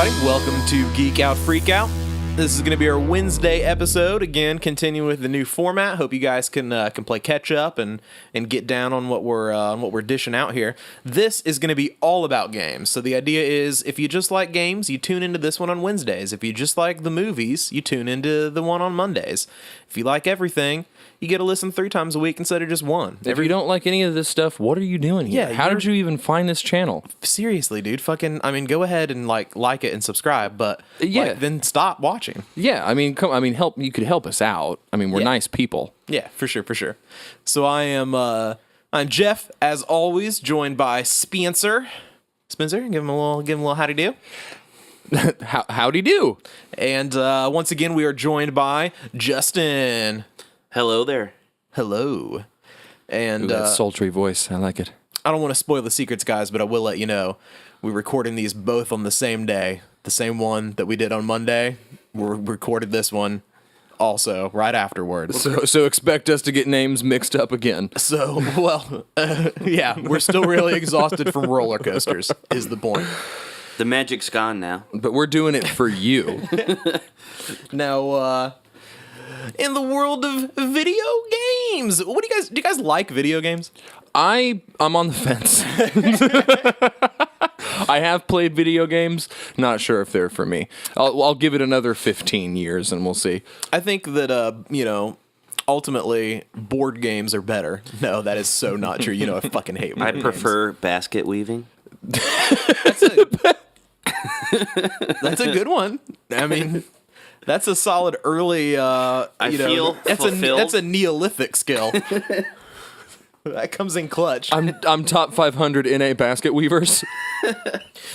everybody. Welcome to Geekout, Freakout. This is going to be our Wednesday episode. Again, continuing with the new format. Hope you guys can play catch up and get down on what we're dishing out here. This is going to be all about games. So the idea is, if you just like games, you tune into this one on Wednesdays. If you just like the movies, you tune into the one on Mondays. If you like everything, you get to listen 3 times a week instead of just one. If you don't like any of this stuff, what are you doing here? Yeah, How did you even find this channel? Seriously, dude. Go ahead and like it and subscribe, but then stop watching. Yeah, help. You could help us out. We're nice people. Yeah, for sure. So I'm Jeff, as always, joined by Spencer. Spencer, give him a little howdy do. Howdy do. And once again, we are joined by Justin. Hello there. Hello. And that sultry voice, I like it. I don't want to spoil the secrets, guys, but I will let you know we're recording these both on the same day. The same one that we did on Monday. We recorded this one also right afterwards. So expect us to get names mixed up again. So, yeah, we're still really exhausted from roller coasters, is the point. The magic's gone now. But we're doing it for you. Now, in the world of video games, do you guys like video games? I'm on the fence. I have played video games. Not sure if they're for me. I'll give it another 15 years and we'll see. I think that, ultimately, board games are better. No, that is so not true. I fucking hate board I games. prefer basket weaving. That's a good one. That's a solid early. Feel fulfilled. That's a Neolithic skill. That comes in clutch. I'm top 500 NA basket weavers.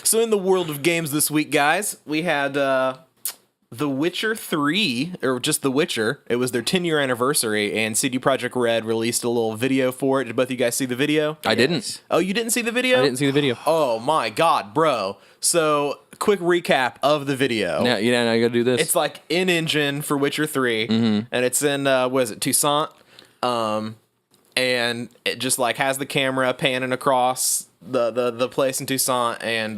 So in the world of games this week, guys, we had The Witcher 3, or just The Witcher. It was their 10-year anniversary, and CD Projekt Red released a little video for it. Did both of you guys see the video? I didn't. Oh, you didn't see the video? I didn't see the video. Oh my god, bro. So, quick recap of the video. Now you gotta do this. It's like in-engine for Witcher 3, and it's in, Toussaint? And it just like has the camera panning across the place in Toussaint, and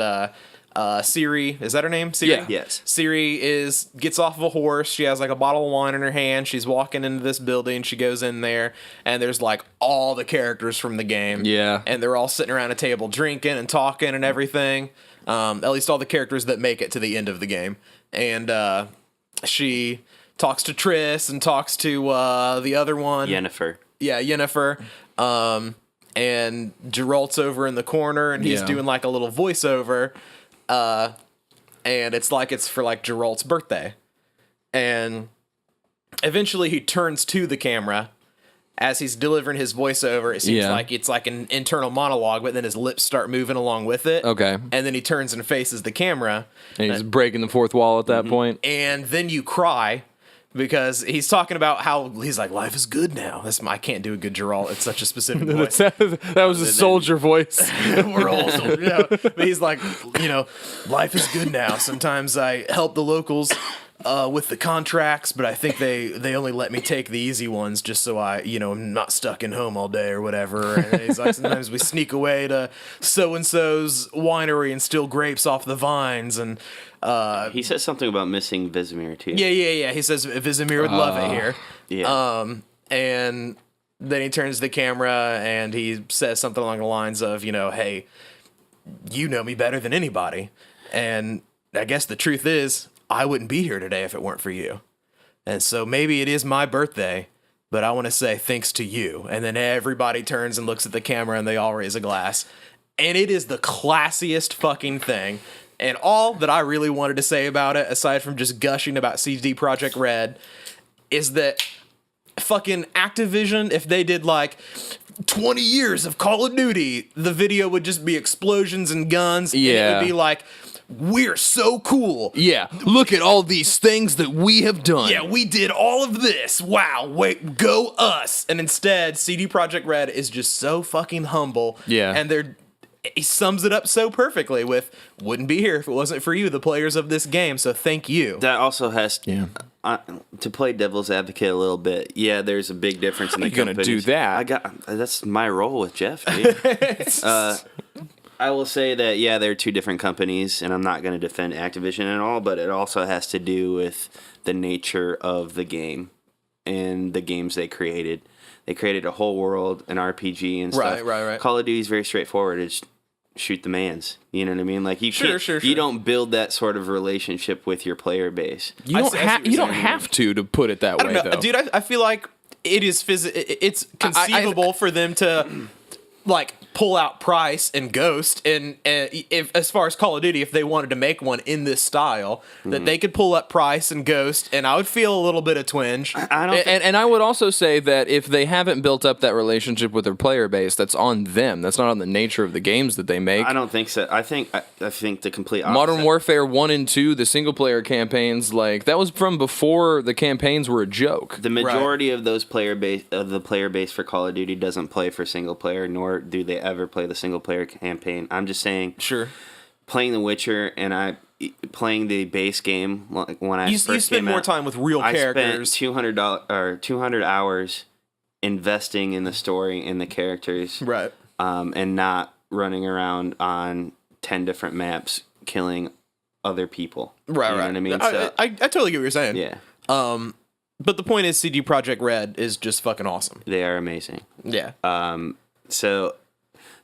Ciri, is that her name? Ciri? Yeah. Yes. Ciri gets off of a horse. She has like a bottle of wine in her hand. She's walking into this building. She goes in there, and there's like all the characters from the game. Yeah. And they're all sitting around a table drinking and talking and everything. At least all the characters that make it to the end of the game. And she talks to Triss and talks to the other one. Yennefer. Yeah, Yennefer. And Geralt's over in the corner, and he's doing like a little voiceover. And it's for like Geralt's birthday. And eventually he turns to the camera as he's delivering his voiceover. It seems like it's like an internal monologue, but then his lips start moving along with it. Okay. And then he turns and faces the camera. And he's breaking the fourth wall at that point. And then you cry. Because he's talking about how he's like, life is good now. I can't do a good Geralt. It's such a specific voice. That was a soldier voice. We're all soldiers. Yeah. But he's like, life is good now. Sometimes I help the locals with the contracts, but I think they only let me take the easy ones just so I'm not stuck in home all day or whatever. And he's like, sometimes we sneak away to so-and-so's winery and steal grapes off the vines. And he says something about missing Vizimir too. Yeah. He says Vizimir would love it here. Yeah. And then he turns to the camera and he says something along the lines of, hey, you know me better than anybody. And I guess the truth is, I wouldn't be here today if it weren't for you. And so maybe it is my birthday, but I want to say thanks to you. And then everybody turns and looks at the camera and they all raise a glass. And it is the classiest fucking thing. And all that I really wanted to say about it, aside from just gushing about CD Projekt Red, is that fucking Activision, if they did like 20 years of Call of Duty, the video would just be explosions and guns. Yeah. And it would be like, we're so cool. Yeah. Look at all these things that we have done. Yeah, we did all of this. Wow, wait, go us. And instead, CD Projekt Red is just so fucking humble. Yeah. And he sums it up so perfectly with, wouldn't be here if it wasn't for you, the players of this game, so thank you. That also has to play devil's advocate a little bit. Yeah, there's a big difference in the companies. You're gonna do that. That's my role with Jeff, dude. I will say that, yeah, they're two different companies, and I'm not going to defend Activision at all, but it also has to do with the nature of the game and the games they created. They created a whole world, an RPG and stuff. Right. Call of Duty is very straightforward. It's shoot the mans. You know what I mean? Like you can't, Sure. you don't build that sort of relationship with your player base. You don't have to put it that I way, don't know, though. dude. I feel like it is it's conceivable for them to like pull out Price and Ghost, and if as far as Call of Duty, if they wanted to make one in this style, that they could pull up Price and Ghost, and I would feel a little bit of twinge. I don't. And I would also say that if they haven't built up that relationship with their player base, that's on them. That's not on the nature of the games that they make. I don't think so. I think the complete opposite. Modern Warfare 1 and 2, the single player campaigns, like that was from before the campaigns were a joke. The majority of the player base for Call of Duty doesn't play for single player, nor do they ever play the single player campaign. I'm just saying, Sure. playing The Witcher and playing the base game, like when I You first spend came more out, time with real characters. I spent $200 or 200 hours investing in the story and the characters, Right. and not running around on 10 different maps killing other people. Right. You know what I mean? So, I totally get what you're saying. yeah, But the point is, CD Projekt Red is just fucking awesome. they are amazing. Yeah. So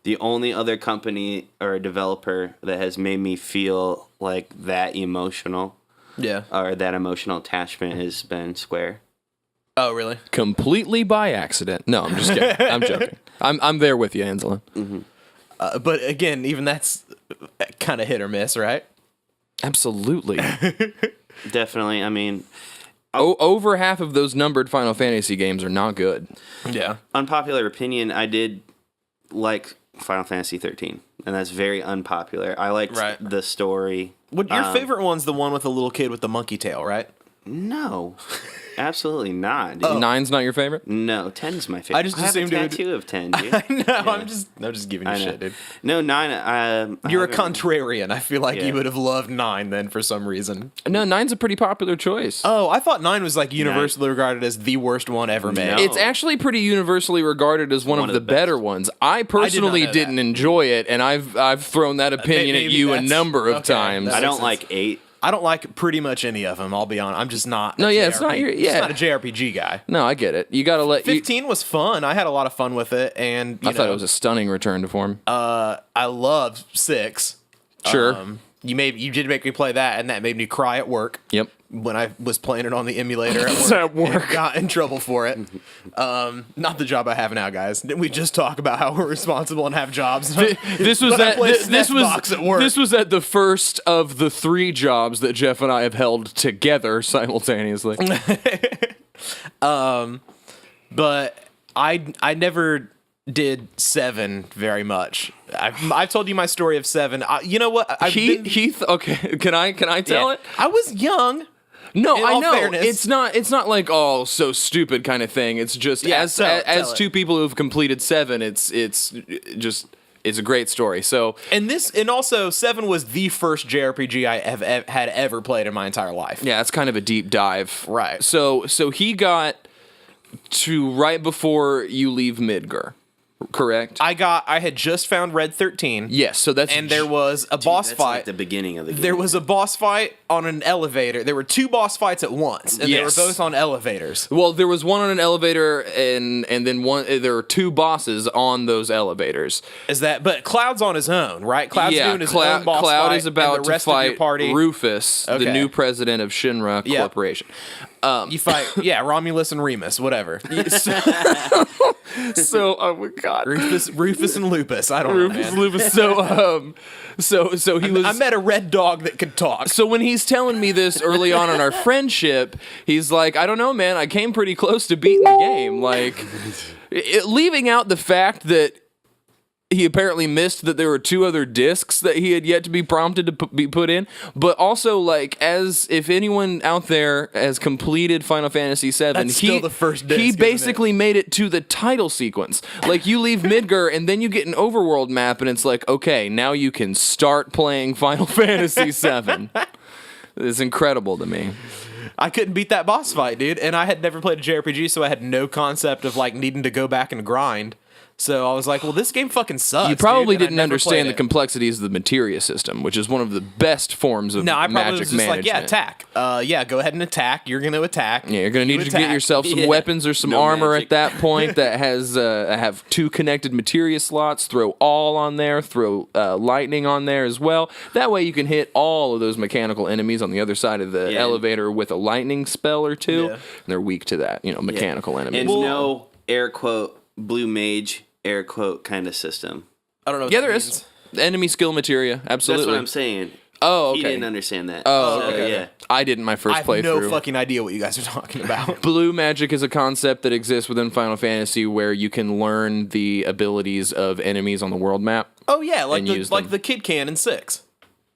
the only other company or developer that has made me feel like that emotional Yeah. or that emotional attachment has been Square. Oh, really? Completely by accident. No, I'm just kidding. I'm joking. I'm there with you, Angela. But again, even that's kind of hit or miss, right? Absolutely. Definitely. I mean, Over half of those numbered Final Fantasy games are not good. Yeah. unpopular opinion, I did like Final Fantasy 13, and that's very unpopular. I liked Right. the story. What your favorite one's the one with the little kid with the monkey tail, right? No, absolutely not, dude. 9's not your favorite? No, 10's my favorite. I just assumed it have a would- tattoo of 10, dude. No, I'm just giving you I know. shit, dude. No, 9. You're a haven't- contrarian. I feel like Yeah. you would have loved 9 then for some reason. No, 9's a pretty popular choice. Oh, I thought 9 was like universally regarded as the worst one ever made. No. It's actually pretty universally regarded as one of the better ones. I personally know didn't that. enjoy it, and I've thrown that opinion at maybe you a that's- number of okay, times. that I makes don't sense. like 8. I don't like pretty much any of them. I'll be honest. I'm just not. No, yeah, it's not your- yeah. It's not a JRPG guy. No, I get it. You gotta let. 15 was fun. I had a lot of fun with it, and I thought it was a stunning return to form. I loved 6. Sure. You did make me play that, and that made me cry at work. Yep. When I was playing it on the emulator at work, At work. and got in trouble for it. Not the job I have now, guys. Didn't we just talk about how we're responsible and have jobs? This was But I at played this was Xbox at work. this was at the first of the 3 jobs that Jeff and I have held together simultaneously. But I never did 7 very much. I've told you my story of 7. You know what? Heath, okay, can I tell it? I was young. No, In I all know fairness. it's not like so stupid kind of thing. It's just Yeah, as tell as it. two people who've completed 7, it's just it's a great story. So And also 7 was the first JRPG I had ever played in my entire life. yeah, it's kind of a deep dive, Right. So he got to right before you leave Midgar, correct? I had just found Red 13. Yes, so that's And there was a boss That's fight. like the beginning of the game. There was a boss fight on an elevator. There were 2 boss fights at once, and Yes. they were both on elevators. Well, there was one on an elevator, and then one. There were 2 bosses on those elevators. But Cloud's on his own, right? Cloud's doing his own boss Cloud fight, is about and the to rest of fight your party. Rufus, the Okay. new president of Shinra Yep. Corporation. You fight, Romulus and Remus, whatever. So, oh my god, Rufus and Lupus. I don't know, man. Lupus. So he was. I met a red dog that could talk. So when he's telling me this early on in our friendship, he's like, I don't know, man, I came pretty close to beating the game. Like, leaving out the fact that he apparently missed that there were 2 other discs that he had yet to be prompted to be put in. But also, like, as if anyone out there has completed Final Fantasy VII, That's still the first disc, he isn't basically made it to the title sequence. Like, you leave Midgar, and then you get an overworld map, and it's like, okay, now you can start playing Final Fantasy VII. It's incredible to me. I couldn't beat that boss fight, dude. And I had never played a JRPG, so I had no concept of like needing to go back and grind. So I was like, well, this game fucking sucks. You probably dude, and I didn't never understand played the it. complexities of the materia system, which is one of the best forms of No, I probably magic was just management. like, yeah, attack. Yeah, go ahead and attack. You're going to attack. Yeah, you're gonna need to get attack. yourself some Yeah. weapons or some No armor magic. at that point that has have 2 connected materia slots. Throw all on there. Throw lightning on there as well. That way you can hit all of those mechanical enemies on the other side of the Yeah. elevator with a lightning spell or 2. Yeah. And they're weak to that, mechanical enemies. And no air quote blue mage air quote kind of system. I don't know what Yeah, that there means. is enemy skill materia. Absolutely. That's what I'm saying. Oh, okay. He didn't understand that. Oh, So, okay. Yeah. I did in my first I have playthrough. no fucking idea what you guys are talking about. Blue magic is a concept that exists within Final Fantasy where you can learn the abilities of enemies on the world map. Oh, yeah, And use them. the kid can in 6.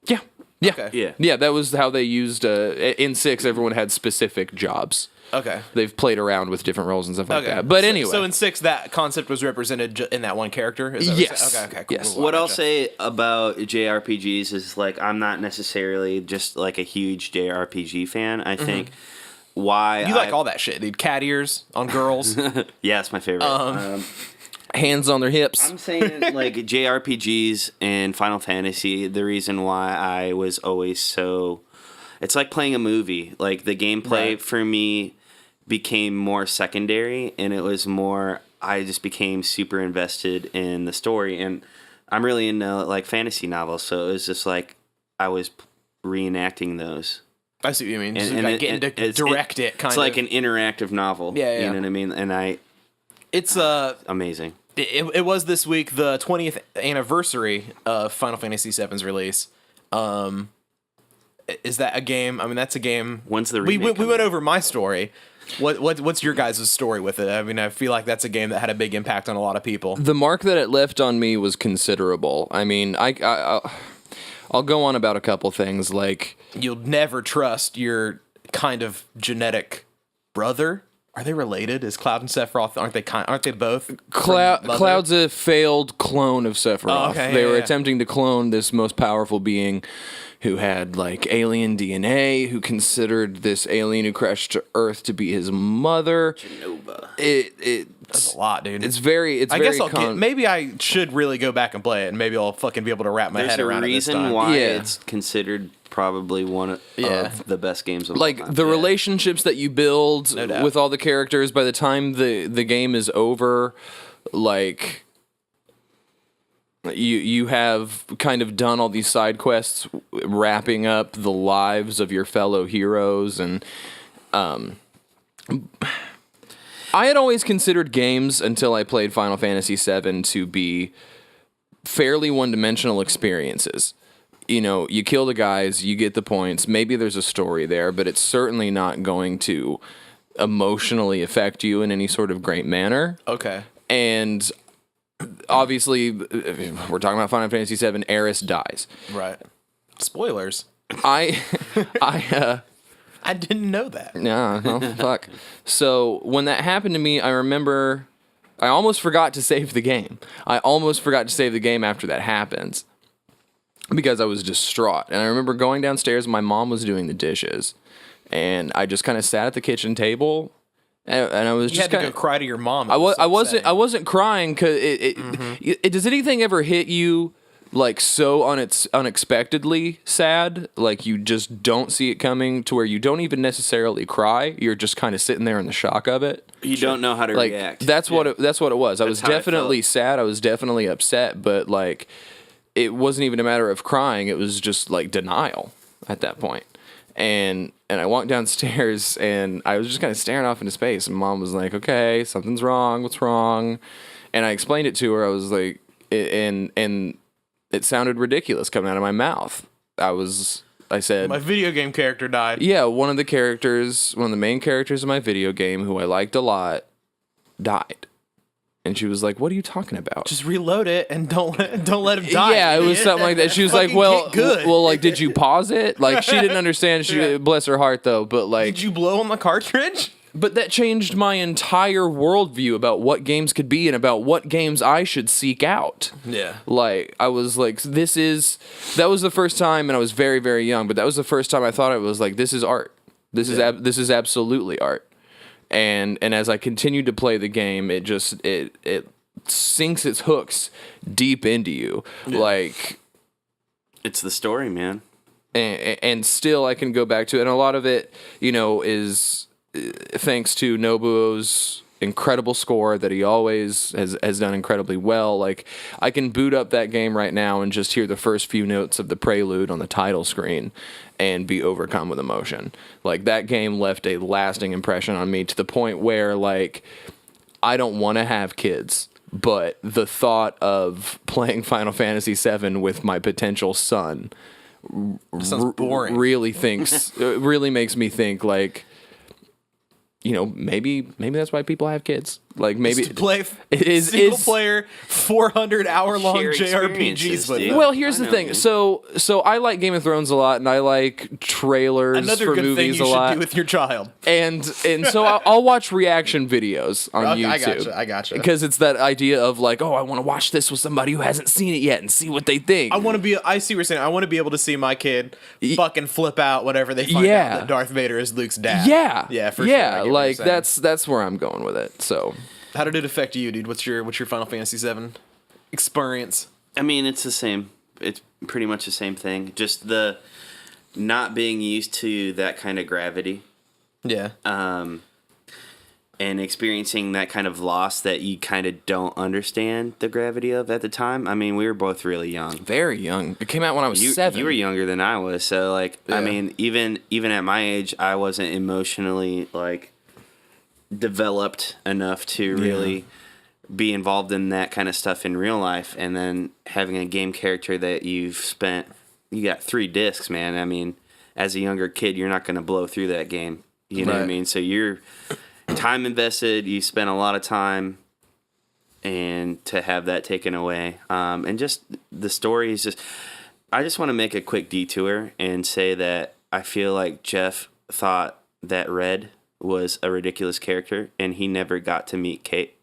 Yeah. Yeah. Okay. Yeah. Yeah, that was how they used in 6 everyone had specific jobs. Okay. They've played around with different roles and stuff like Okay. that. But So- anyway. So in 6, that concept was represented in that one character? Is that what you're Yes. saying? Okay, cool. Yes. cool, What I'll gotcha. say about JRPGs is like I'm not necessarily just like a huge JRPG fan. I think why You like all that shit, dude. Cat ears on girls. Yeah, it's my favorite. hands on their hips. I'm saying like JRPGs and Final Fantasy. The reason why I was always so, it's like playing a movie. Like the gameplay Right. for me became more secondary, and it was more. I just became super invested in the story, and I'm really into like fantasy novels. So it was just like I was reenacting those. I see what you mean. Just And like getting to it's- direct it, kind It's of. like an interactive novel. Yeah, yeah. You know what I mean? And It's amazing. it was this week the 20th anniversary of Final Fantasy VII's release. Is that a game? I mean, that's a game. When's the we remake went coming? over my story. What's your guys' story with it? I mean, I feel like that's a game that had a big impact on a lot of people. The mark that it left on me was considerable. I mean, I'll go on about a couple things like You'll never trust your kind of genetic brother. Are they related? Is Cloud and Sephiroth aren't they both? from mother? Cloud's a failed clone of Sephiroth. Oh, okay, They yeah, were yeah. attempting to clone this most powerful being who had like alien DNA, who considered this alien who crashed to Earth to be his mother. Nova. That's a lot, dude. It's very I guess maybe I should really go back and play it, and maybe I'll fucking be able to wrap my There's head a around it this reason time. why Yeah. it's considered probably one of Yeah. the best games of all like time. the relationships that you build No doubt. with all the characters by the time the game is over, like you have kind of done all these side quests wrapping up the lives of your fellow heroes. And I had always considered games until I played Final Fantasy VII to be fairly one-dimensional experiences. You know, you kill the guys, you get the points, maybe there's a story there, but it's certainly not going to emotionally affect you in any sort of great manner. Okay. And obviously, we're talking about Final Fantasy VII, Eris dies. Right. Spoilers. I I didn't know that. Yeah, well, fuck. So when that happened to me, I remember I almost forgot to save the game. I almost forgot to save the game after that happens because I was distraught. And I remember going downstairs, my mom was doing the dishes, and I just kind of sat at the kitchen table, and I was You just had to kind go of. cry to your mom. I wasn't crying because does anything ever hit you like so unexpectedly sad, like you just don't see it coming to where you don't even necessarily cry, you're just kind of sitting there in the shock of it. you don't know how to Like react. that's what it was. I was how I definitely felt. sad, I was definitely upset, but like it wasn't even a matter of crying, it was just like denial at that point. And I walked downstairs and I was just kind of staring off into space, and mom was like, "Okay, something's wrong. What's wrong?" And I explained it to her. I was like, and it sounded ridiculous coming out of my mouth. I said, My video game character died. yeah, one of the main characters of my video game who I liked a lot died. And she was like, "What are you talking about?" Just reload it and don't let him die. yeah, it was idiot. something like that. She was like, Fucking "Well, get good." well, like, did you pause it?" Like, she didn't understand. She, bless her heart, though. But like, Did you blow on the cartridge? but that changed my entire worldview about what games could be and about what games I should seek out. Yeah. Like, I was like, that was the first time, and I was very, very young, but that was the first time I thought it was like, this is art. This is absolutely art. And as I continued to play the game, it sinks its hooks deep into you. Like, It's the story, man. and still I can go back to it. And a lot of it, you know, is thanks to Nobuo's incredible score that he always has done incredibly well. Like, I can boot up that game right now and just hear the first few notes of the prelude on the title screen and be overcome with emotion. Like, that game left a lasting impression on me to the point where, like, I don't want to have kids, but the thought of playing Final Fantasy VII with my potential son Sounds boring. really makes me think, like, you know, maybe that's why people have kids. Like, maybe to play it is single player 400-hour-long Share JRPGs experiences, with dude. them. Well, here's I the know, thing. man. So I like Game of Thrones a lot, and I like trailers Another for good thing movies you a should lot. do with your child. And so I'll watch reaction videos on Okay, YouTube. I gotcha. Because it's that idea of, like, oh, I want to watch this with somebody who hasn't seen it yet and see what they think. I see what you're saying. I want to be able to see my kid fucking flip out whenever they find Yeah. out that Darth Vader is Luke's dad. Yeah, Yeah, for sure. I yeah. get what Like, you're saying. that's where I'm going with it. So How did it affect you, dude? What's your Final Fantasy VII experience? I mean, it's the same. It's pretty much the same thing. Just the not being used to that kind of gravity, Yeah. and experiencing that kind of loss that you kind of don't understand the gravity of at the time. I mean, we were both really young. very young. It came out when I was 7. You were younger than I was, so like, Yeah. I mean, even at my age, I wasn't emotionally like developed enough to really be involved in that kind of stuff in real life. And then having a game character that you got 3 discs, man. I mean, as a younger kid, you're not going to blow through that game. You know what I Right. mean? So you're time invested. You spent a lot of time, and to have that taken away, and just the story is just. I just want to make a quick detour and say that I feel like Jeff thought that Red was a ridiculous character, and he never got to meet Kate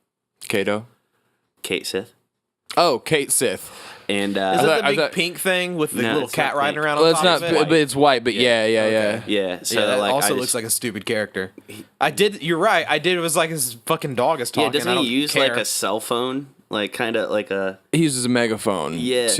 Sith. Oh, Kate Sith. And Is I that thought- the I big thought- pink thing with the No, little it's cat not riding pink. around Well, on it's top not, of it? but it's white. But yeah. Okay. yeah, so Yeah, that like also I looks just, like a stupid character. You're right. It was like his fucking dog is talking. yeah. Doesn't I he don't use care. like a cell phone, like kind of like a He uses a megaphone Yes.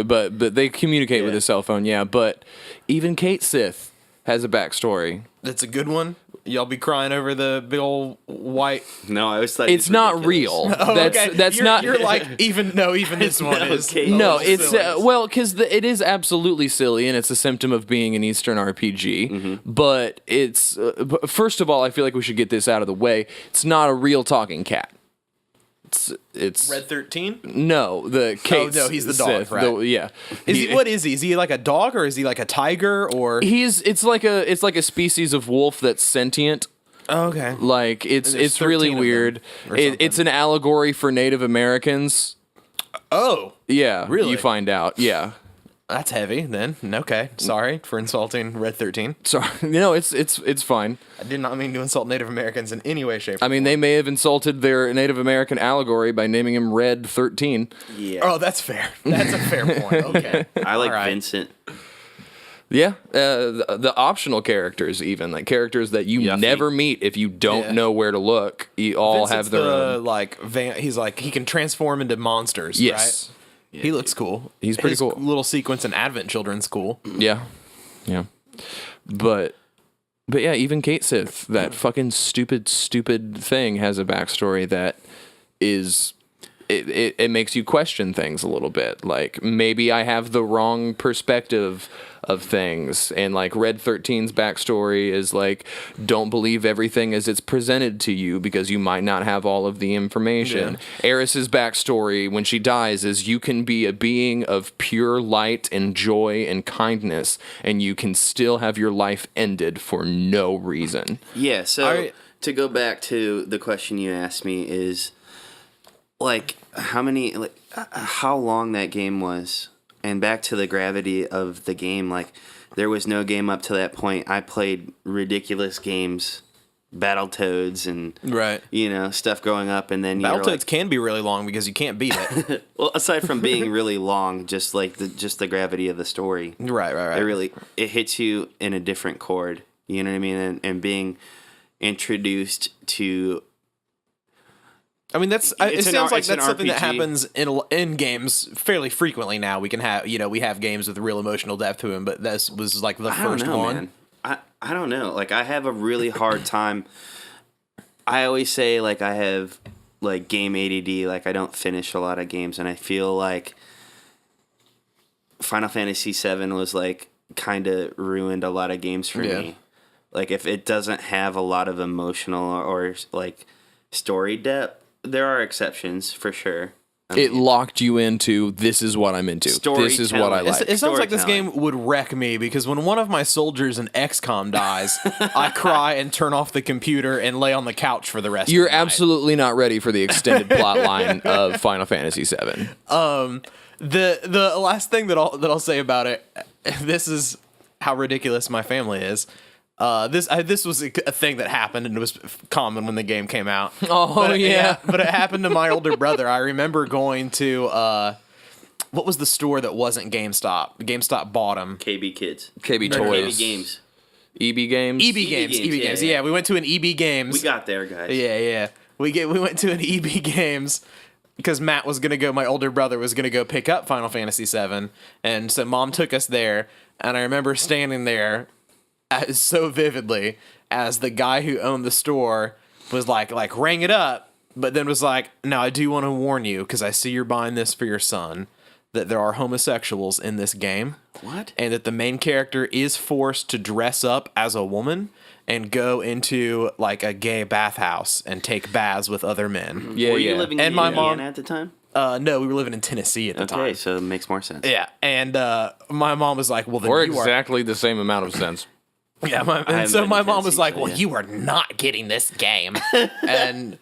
but they communicate with Yeah. his cell phone, yeah. But even Kate Sith has a backstory. That's a good one. Y'all be crying over the big old white. no? I always thought It's was not ridiculous. real. Oh, that's okay. that's You're- not. You're like even this one No, is. Kate- no, Oh, it's silly. well, because it is absolutely silly, and it's a symptom of being an Eastern RPG. But it's first of all, I feel like we should get this out of the way. It's not a real talking cat. It's Red 13. no the Kate. no, he's the dog, Sith, right. yeah. What is he? Is he like a dog or is he like a tiger or? It's like a species of wolf that's sentient. Oh, okay. Like it's There's really 13 of them weird. or It's an allegory for Native Americans. Oh, Yeah, Really? You find out. Yeah. that's heavy then. Okay, sorry for insulting Red 13. Sorry. No, it's fine. I did not mean to insult Native Americans in any way, shape. I mean, they may have insulted their Native American allegory by naming him Red 13. Yeah, Oh, that's fair. That's a fair point. Okay. I like All right. Vincent. Yeah, the optional characters, even like characters that you Yuffie. never meet if you don't Yeah. know where to look, you all Vincent's have their the, own. like he's like he can transform into monsters. Yes. Right? He looks cool. He's pretty His cool. Little sequence in Advent Children's cool. Yeah, but yeah, even Kate Sith, that fucking stupid thing, has a backstory that is. It makes you question things a little bit. Like, maybe I have the wrong perspective of things. And like Red 13's backstory is like, don't believe everything as it's presented to you because you might not have all of the information. Eris's backstory when she dies is you can be a being of pure light and joy and kindness, and you can still have your life ended for no reason. Yeah, so I- to go back to the question you asked me is like how long that game was, and back to the gravity of the game. Like, there was no game up to that point. I played ridiculous games, Battletoads and Right. Stuff growing up, and then you're Battletoads like, can be really long because you can't beat it. well, aside from being really long, just like the gravity of the story. Right. It hits you in a different chord. You know what I mean? And being introduced to I mean, it sounds like that's something that RPG. happens in games fairly frequently now. We can have, we have games with real emotional depth to them, but this was like the first one. Man. I don't know. Like, I have a really hard time. I always say, like, I have, like, game ADD. Like, I don't finish a lot of games, and I feel like Final Fantasy VII was, like, kind of ruined a lot of games for me. Like, if it doesn't have a lot of emotional or like, story depth, there are exceptions, for sure. It locked you into, this is what I'm into. This is what I like. It sounds like this game would wreck me, because when one of my soldiers in XCOM dies, I cry and turn off the computer and lay on the couch for the rest You're of the night. absolutely not ready for the extended plot line of Final Fantasy VII. The last thing that I'll say about it, this is how ridiculous my family is. This was a thing that happened, and it was common when the game came out. Oh, yeah. But it happened to my older brother. I remember going to what was the store that wasn't GameStop? GameStop bought them. KB Kids. KB Or Toys. KB Games. EB Games? EB Games. yeah. Yeah, we went to an EB Games. We got there, guys. Yeah. We went to an EB Games because Matt was gonna go. My older brother was gonna go pick up Final Fantasy VII, and so Mom took us there. And I remember standing there so vividly as the guy who owned the store was like rang it up, but then was like, "Now I do want to warn you, because I see you're buying this for your son, that there are homosexuals in this game." What? And that the main character is forced to dress up as a woman and go into like a gay bathhouse and take baths with other men. Yeah, Were you living in And my Indiana mom- at the time? No, we were living in Tennessee at the Okay, time. so it makes more sense. Yeah, and my mom was like, "Well, then Or you are." exactly the same amount of sense. Yeah, haven't and so been my to mom was Tennessee, like, so "Well, yeah. you are not getting this game," and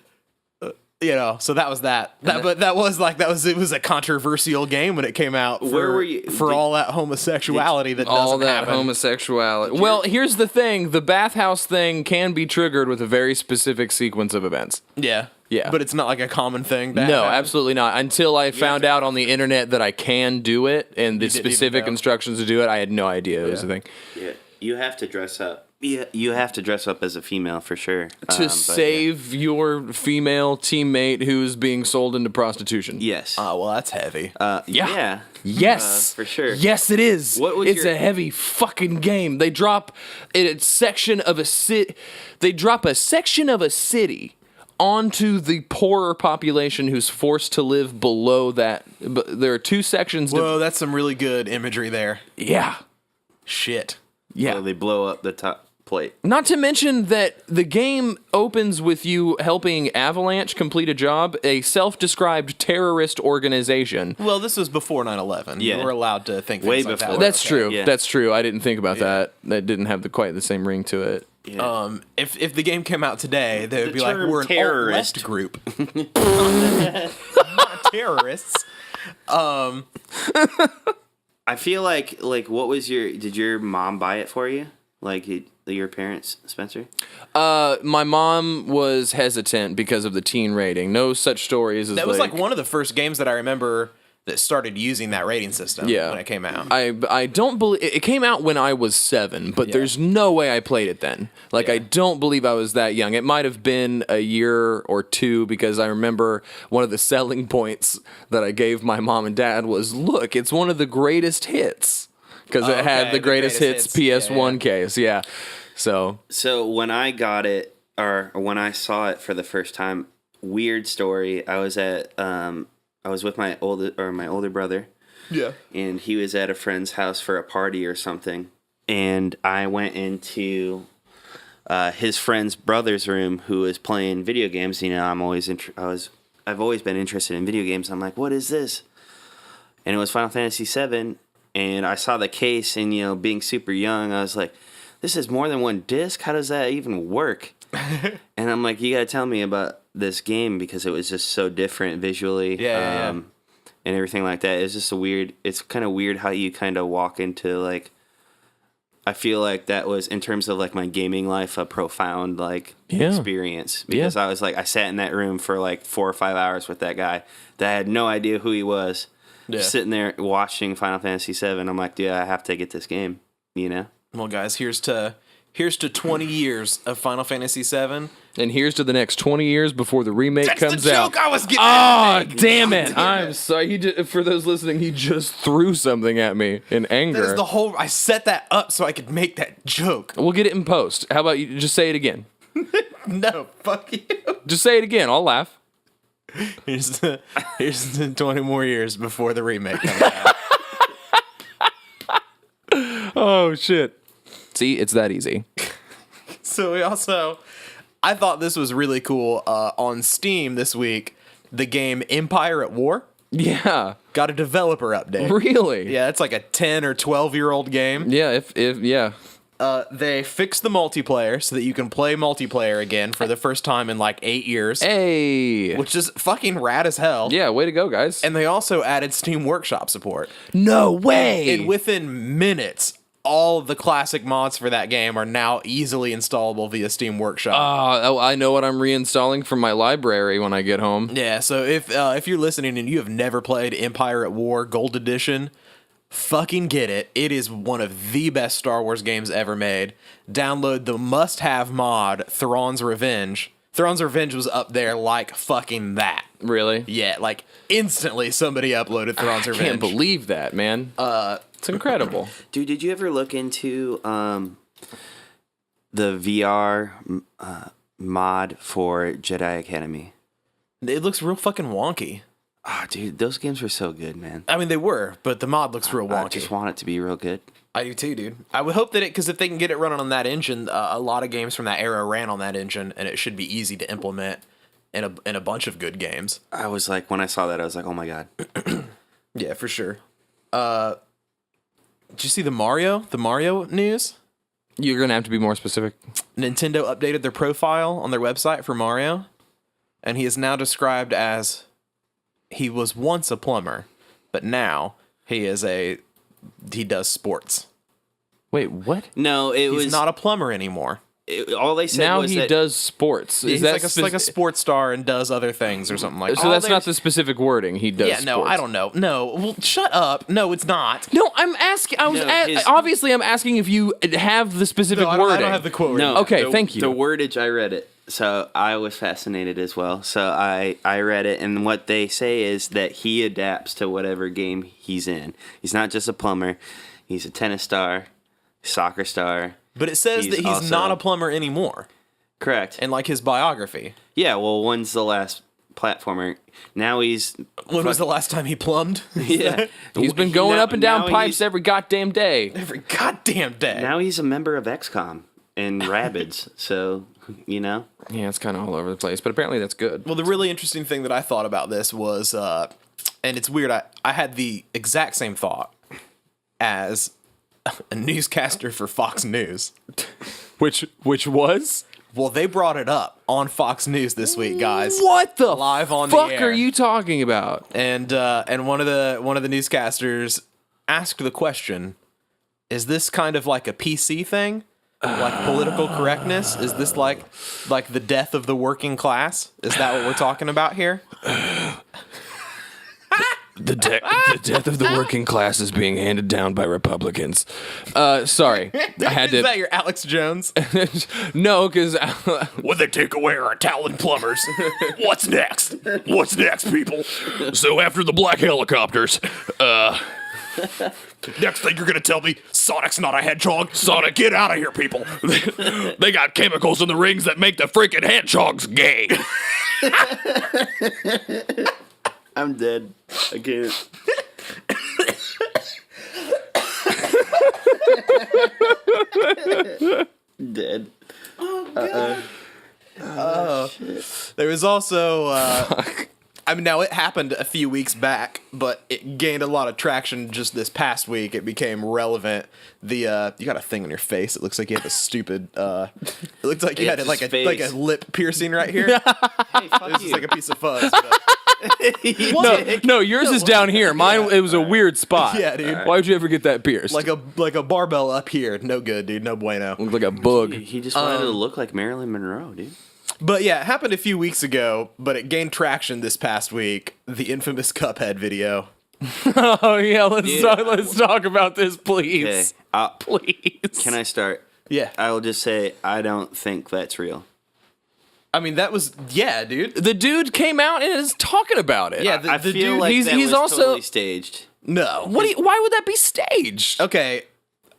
so that was that. But it was a controversial game when it came out. Where were you- for all that homosexuality that All doesn't that happen? homosexuality. Well, here's the thing. The bathhouse thing can be triggered with a very specific sequence of events. Yeah, Yeah. but it's not like a common thing. That No, happens. absolutely not. Until I found out on the internet that I can do it and the didn't even specific know. instructions to do it, I had no idea it was a thing. Yeah, you have to dress up. Yeah, you have to dress up as a female for sure. To save your female teammate who's being sold into prostitution. Yes. Oh, well, that's heavy. Yeah. Yes, for sure. Yes, it is. What was it's your- a heavy fucking game. They drop a section of a city. They drop a section of a city onto the poorer population who's forced to live below that. But there are two sections. Whoa, that's some really good imagery there. Yeah, Shit. yeah. So they blow up the top plate. Not to mention that the game opens with you helping Avalanche complete a job, a self-described terrorist organization. Well, this was before 9/11. Yeah. You were allowed to think Way things like before. that. That's true. Yeah. That's true. I didn't think about that. That didn't have quite the same ring to it. Yeah. If the game came out today, they would The be like, term "We're an terrorist. alt-left group, not terrorists." I feel like what was did your mom buy it for you? Like your parents, Spencer? My mom was hesitant because of the teen rating. No such stories as That was like one of the first games that I remember that started using that rating system. Yeah. When it came out. I don't believe it came out when I was 7, but there's no way I played it then. Like I don't believe I was that young. It might have been a year or two, because I remember one of the selling points that I gave my mom and dad was, "Look, it's one of the greatest hits," because it had okay, the the greatest greatest hits hits. PS1 case. Yeah, so So when I got it, or when I saw it for the first time, weird story. I was with my older brother, yeah. and he was at a friend's house for a party or something, and I went into his friend's brother's room, who was playing video games. You know, I've always been interested in video games. I'm like, "What is this?" And it was Final Fantasy VII, and I saw the case, and being super young, I was like, "This is more than one disc. How does that even work?" And I'm like, "You gotta tell me about this game," because it was just so different visually, Yeah. and everything like that. It's just it's kind of weird how you kind of walk into like. I feel like that was, in terms of like my gaming life, a profound experience, because I was like, I sat in that room for like 4 or 5 hours with that guy that I had no idea who he was, just sitting there watching Final Fantasy VII. I'm like, "Yeah, I have to get this game," Well, guys, here's to 20 years of Final Fantasy VII And here's to the next 20 years before the remake That's comes the out. joke I was getting. Oh, damn it. I'm sorry. For those listening, he just threw something at me in anger. That is the whole. I set that up so I could make that joke. We'll get it in post. How about you just say it again? No, fuck you. Just say it again. I'll laugh. Here's the 20 more years before the remake comes out. Oh, shit. See, it's that easy. So we also, I thought this was really cool. On Steam this week, the game Empire at War Yeah. got a developer update. Really? Yeah, it's like a 10 or 12-year-old game. Yeah, yeah. They fixed the multiplayer so that you can play multiplayer again for the first time in like 8 years. Hey. Which is fucking rad as hell. Yeah, way to go, guys. And they also added Steam Workshop support. No way. And within minutes, all of the classic mods for that game are now easily installable via Steam Workshop. I know what I'm reinstalling from my library when I get home. Yeah, so if you're listening and you have never played Empire at War Gold Edition, fucking get it. It is one of the best Star Wars games ever made. Download the must-have mod, Thrawn's Revenge. Thrawn's Revenge was up there like fucking that. Really? Yeah, like instantly somebody uploaded Thrawn's Revenge. I can't believe that, man. It's incredible. Dude, did you ever look into the VR mod for Jedi Academy? It looks real fucking wonky. Oh, dude, those games were so good, man. I mean, they were, but the mod looks real wonky. I just want it to be real good. I do too, dude. I would hope that because if they can get it running on that engine, a lot of games from that era ran on that engine, and it should be easy to implement in a bunch of good games. I was like, when I saw that, I was like, oh my god. Yeah, for sure. Did you see the Mario news? You're going to have to be more specific. Nintendo updated their profile on their website for Mario, and he is now described as he was once a plumber, but now he does sports. Wait, what? No, He's not a plumber anymore. All they said Now was he that does sports. He's like a sports star and does other things or something like that. So that's not the specific wording. He does. Yeah, no, sports. I don't know. No, well, shut up. No, it's not. No, I'm asking. Obviously, I'm asking if you have the specific No, I wording. don't have the quote. No, Okay, thank you. The wordage, I read it, so I was fascinated as well. So I read it, and what they say is that he adapts to whatever game he's in. He's not just a plumber; he's a tennis star, soccer star. But it says that he's also not a plumber anymore. Correct. In like his biography. Yeah. Well, when's the last platformer? Now he's. When was the last time he plumbed? Yeah. He's been going up and down now pipes he's- every goddamn day. Every goddamn day. Now he's a member of XCOM and Rabbids. So Yeah, it's kind of all over the place, but apparently that's good. Well, the really interesting thing that I thought about this was, and it's weird, I had the exact same thought as a newscaster for Fox News. Which was? Well, they brought it up on Fox News this week, guys. What the Live on fuck the air. are you talking about? And one of the newscasters asked the question, is this kind of like a PC thing? Like political correctness? Is this like the death of the working class? Is that what we're talking about here? The death of the working class is being handed down by Republicans. Sorry, I had Is to. that your Alex Jones? No, because When they take away our talent plumbers, what's next? What's next, people? So after the black helicopters, Next thing you're gonna tell me, Sonic's not a hedgehog? Sonic, get out of here, people! they got chemicals in the rings that make the freaking hedgehogs gay. I'm dead. I can't. Dead. There was also, I mean, now it happened a few weeks back, but it gained a lot of traction just this past week. It became relevant. You got a thing on your face. It looks like you have a stupid. It looked like you had It's like his a face. lip piercing right here. Hey, fuck This is you. like a piece of fuzz. But no, yours is down here. Mine, it was a weird spot. Yeah, dude. Why would you ever get that pierced? like a barbell up here. No good, dude. No bueno. Looked like a bug. He just wanted to look like Marilyn Monroe, dude. But yeah, it happened a few weeks ago, but it gained traction this past week. The infamous Cuphead video. Oh yeah, let's talk about this, please. Okay. Please. Can I start? Yeah. I will just say I don't think that's real. I mean, that was dude. The dude came out and is talking about it. Yeah, I the feel dude, like he's was also- totally staged. No. Why would that be staged? Okay,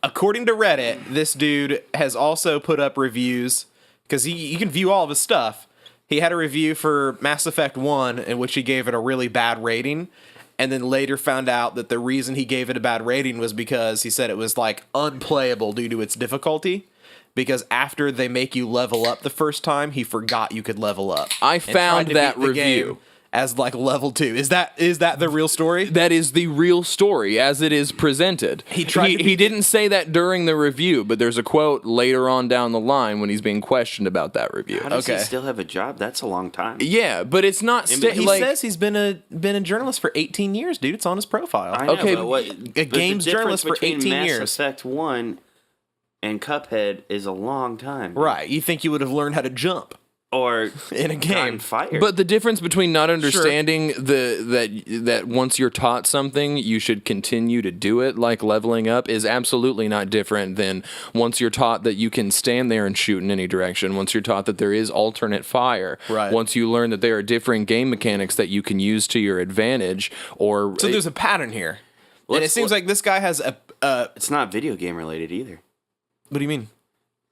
according to Reddit, this dude has also put up reviews because you can view all of his stuff. He had a review for Mass Effect 1 in which he gave it a really bad rating, and then later found out that the reason he gave it a bad rating was because he said it was like unplayable due to its difficulty. Because after they make you level up the first time, he forgot you could level up. I and tried found to that beat the review. game as like level 2. Is that the real story? That is the real story as it is presented. He tried to he beat didn't say that during the review, but there's a quote later on down the line when he's being questioned about that review. How does he Okay. still have a job? That's a long time. Yeah, but it's not He like says he's been a journalist for 18 years, dude. It's on his profile. I know, Okay, but what, a but the games journalist for difference between 18 years. Mass Effect 1 and Cuphead is a long time. Right. You think you would have learned how to jump Or in a gotten game. fired. But the difference between not understanding that once you're taught something, you should continue to do it, like leveling up, is absolutely not different than once you're taught that you can stand there and shoot in any direction. Once you're taught that there is alternate fire. Right. Once you learn that there are different game mechanics that you can use to your advantage, or So there's a pattern here. And it seems like this guy has a it's not video game related either. what do you mean?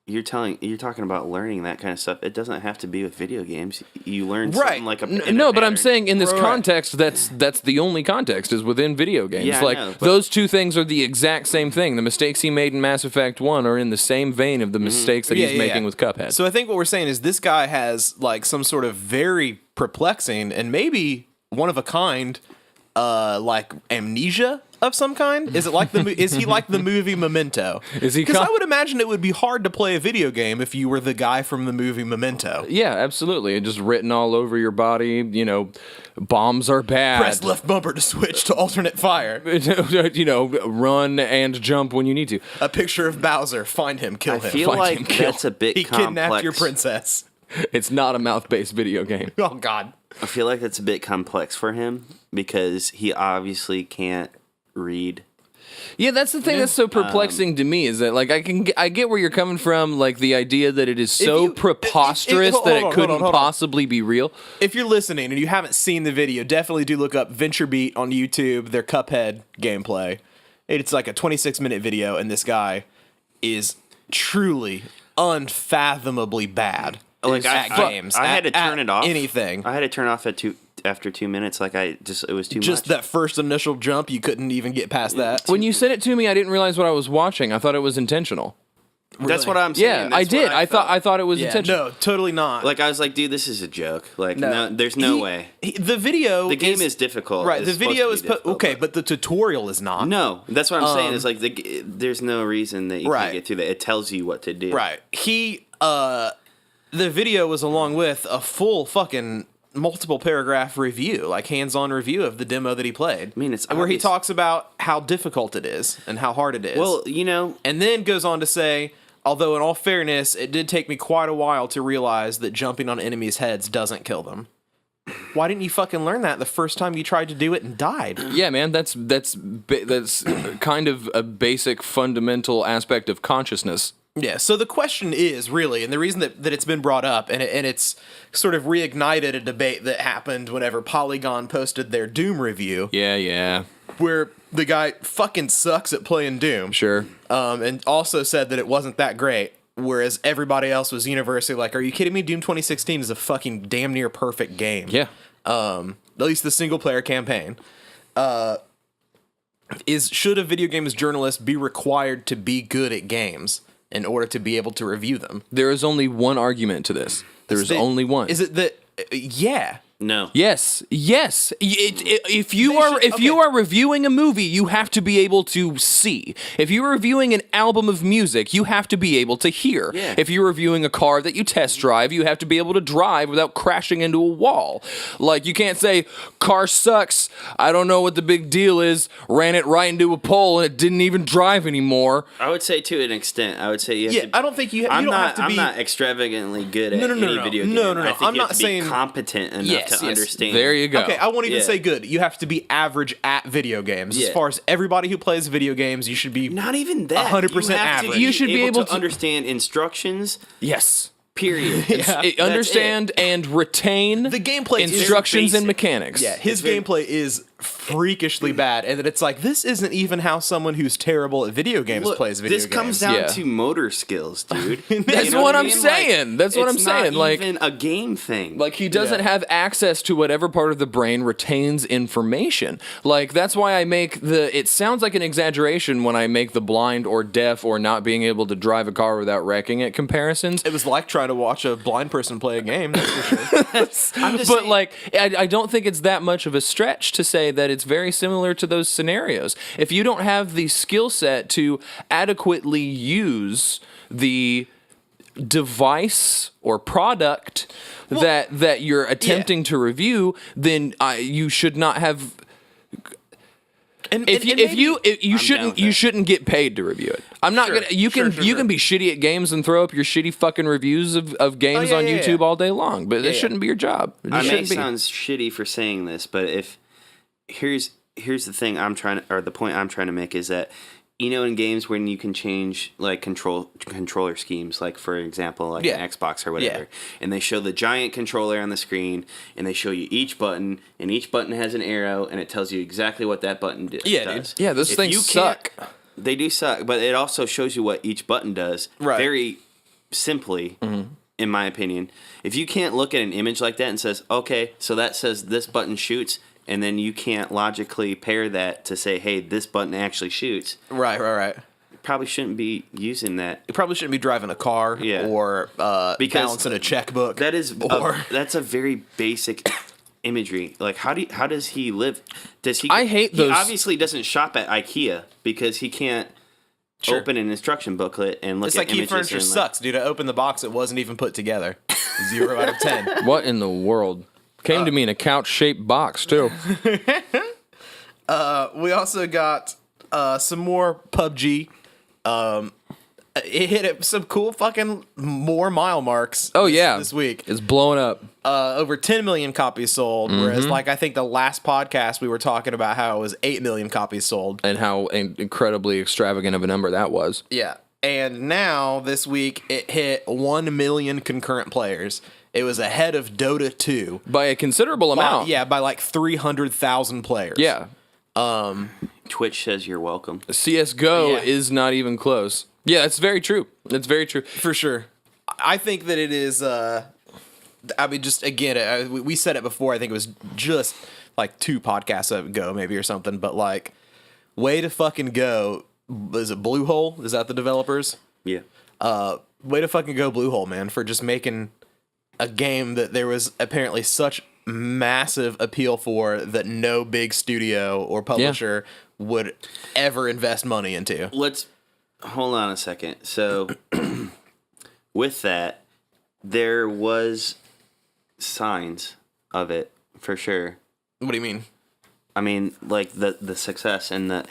You're talking about learning that kind of stuff. It doesn't have to be with video games. You learn something like a no, but I'm pattern. saying in this Right. context, that's the only context is within video games. Yeah, I like know, but- those two things are the exact same thing. The mistakes he made in Mass Effect 1 are in the same vein of the mistakes that he's making with Cuphead. So I think what we're saying is this guy has like some sort of very perplexing and maybe one of a kind like amnesia of some kind. Is it like is he like the movie Memento? Is he Because com- I would imagine it would be hard to play a video game if you were the guy from the movie Memento. Yeah, absolutely. Just written all over your body. You know, bombs are bad. Press left bumper to switch to alternate fire. You know, run and jump when you need to. A picture of Bowser. Find him. Kill I him. feel Find like him, kill. that's a bit He complex. kidnapped your princess. It's not a mouth-based video game. Oh God. I feel like that's a bit complex for him because he obviously can't read. Yeah, that's the thing that's so perplexing to me is that like I get where you're coming from, like the idea that it is so you- preposterous hold that on, it hold on, couldn't hold on. possibly be real. If you're listening and you haven't seen the video, definitely do look up VentureBeat on YouTube, their Cuphead gameplay. It's like a 26-minute video, and this guy is truly unfathomably bad Like at games. I had to at turn it off. Anything. I had to turn off after 2 minutes. Like it was too Just much. that first initial jump, you couldn't even get past that. When you said it to me, I didn't realize what I was watching. I thought it was intentional. That's what I'm saying. Yeah, That's I what did. I felt. thought it was Yeah, intentional. no, totally not. Like I was like, dude, this is a joke. Like no, there's no way. The video. The game is difficult. right. It's The video is supposed to be difficult, okay, but the tutorial is not. no, that's what I'm saying. Is like there's no reason that you Right. can get through that. It tells you what to do. Right. The video was along with a full fucking multiple paragraph review, like hands-on review of the demo that he played. I mean, it's where he obvious. talks about how difficult it is and how hard it is. Well, you know, and then goes on to say, although in all fairness, it did take me quite a while to realize that jumping on enemies' heads doesn't kill them. Why didn't you fucking learn that the first time you tried to do it and died? Yeah, man, that's kind of a basic fundamental aspect of consciousness. Yeah, so the question is really, and the reason that it's been brought up, and it's sort of reignited a debate that happened whenever Polygon posted their Doom review, Yeah, where the guy fucking sucks at playing Doom. sure. And also said that it wasn't that great, whereas everybody else was universally like, are you kidding me? Doom 2016 is a fucking damn near perfect game. Yeah. At least the single player campaign. Should a video games journalist be required to be good at games in order to be able to review them? There is only one argument to this. There is only one. Is it that? Yeah. no. Yes. If you They are should- you okay. are reviewing a movie, you have to be able to see. If you're reviewing an album of music, you have to be able to hear. Yeah. If you're reviewing a car that you test drive, you have to be able to drive without crashing into a wall. Like you can't say car sucks. I don't know what the big deal is. Ran it right into a pole and it didn't even drive anymore. I would say to an extent. I would say you have Yeah, to, I don't think you I'm don't not. have to I'm be. not extravagantly good at No, no, no, any no. video game. No, no, no. I think I'm you have not to saying- be competent enough Yes, to yes. understand. There you go. Okay, I won't even Yeah. say good. You have to be average at video games. As Yeah. far as everybody who plays video games, you should be Not even that. 100% You have to You should be able to- understand instructions. Yes. Period. Understand and retain The gameplay is instructions and basic. mechanics. Yeah, his gameplay is freakishly bad, and that it's like this isn't even how someone who's terrible at video games Look, plays video this games. comes down Yeah. to motor skills, dude. That's You know what I I'm mean? saying. That's what I'm saying. It's Like- not even a game thing. Like he doesn't Yeah. have access to whatever part of the brain retains information. Like that's why I make it sounds like an exaggeration when I make the blind or deaf or not being able to drive a car without wrecking it comparisons. It was like trying to watch a blind person play a game. That's for sure. I'm just But saying- like I don't think it's that much of a stretch to say that it's very similar to those scenarios. If you don't have the skill set to adequately use the device or product that you're attempting to review, then you should not have. And, If you I'm shouldn't down with you that. shouldn't get paid to review it. I'm not Sure, gonna. You can sure, you sure. can be shitty at games and throw up your shitty fucking reviews of games yeah, on yeah, YouTube yeah. all day long, but it yeah. shouldn't be your job. It I may shouldn't be. sound shitty for saying this, but if here's the thing the point I'm trying to make is that in games when you can change like controller schemes, like for example, like Yeah. an Xbox or whatever, and they show the giant controller on the screen, and they show you each button, and each button has an arrow, and it tells you exactly what that button Yeah, does. dude. Yeah, those If things you can't- suck. They do suck, but it also shows you what each button does very simply, in my opinion. If you can't look at an image like that and says, okay, so that says this button shoots, and then you can't logically pair that to say, hey, this button actually shoots, right. you probably shouldn't be using that. You probably shouldn't be driving a car Yeah. or Because balancing a checkbook. That is or that's a very basic imagery. Like how does he live? Does he? I hate those- He obviously doesn't shop at IKEA because he can't open an instruction booklet and look it's at like Key images. Furniture and, like, sucks, dude. I opened the box, it wasn't even put together. 0 out of 10. What in the world? Came to me in a couch-shaped box too. We also got some more PUBG. It hit some cool fucking more mile marks. Oh yeah, this week. it's blowing up. Over 10 million copies sold. Whereas, like, I think the last podcast we were talking about how it was 8 million copies sold. And how incredibly extravagant of a number that was. Yeah. And now this week it hit 1 million concurrent players. It was ahead of Dota 2. By a considerable amount. Yeah, by like 300,000 players. Yeah. Twitch says you're welcome. CS:GO Yeah. is not even close. Yeah, that's very true. That's very true. For sure. I think that it is, I mean, just again, we said it before. I think it was just like 2 podcasts ago, maybe, or something. But like, way to fucking go. Is it Bluehole? Is that the developers? Yeah. Way to fucking go, Bluehole, man, for just making a game that there was apparently such massive appeal for that no big studio or publisher would ever invest money into. Let's hold on a second. So with that, there was signs of it for sure. What do you mean? I mean, like the success and the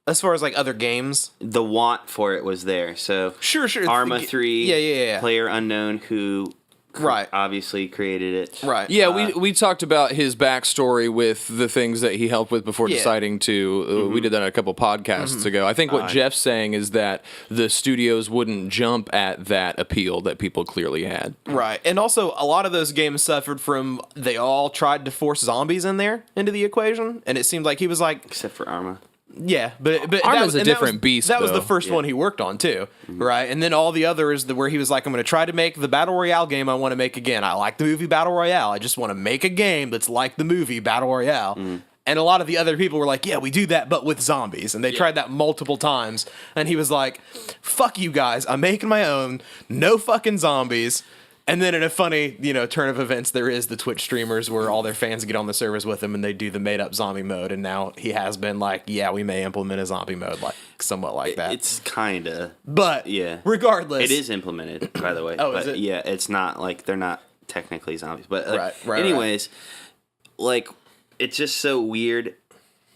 As far as like other games? the want for it was there. So Sure. Arma 3, Yeah. player unknown who Right. obviously created it. Right. Yeah, we talked about his backstory with the things that he helped with before Yeah. deciding to. We did that a couple podcasts ago. I think what Jeff's saying is that the studios wouldn't jump at that appeal that people clearly had. Right. And also, a lot of those games suffered from, they all tried to force zombies in there into the equation. And it seemed like he was like, Except for Arma. yeah, but Arma's a and different beast, That was the though. first one he worked on too, right? And then all the others where he was like, I'm going to try to make the Battle Royale game I want to make again. I like the movie Battle Royale. I just want to make a game that's like the movie Battle Royale. And a lot of the other people were like, yeah, we do that, but with zombies. And they tried that multiple times. And he was like, fuck you guys. I'm making my own. No fucking zombies. And then in a funny, turn of events, there is the Twitch streamers where all their fans get on the servers with him and they do the made up zombie mode. And now he has been like, yeah, we may implement a zombie mode, like somewhat like that. It's kinda. But Yeah. regardless, It is implemented, by the way. Oh, but is it? Yeah, it's not like they're not technically zombies. But like, Right, anyways, like it's just so weird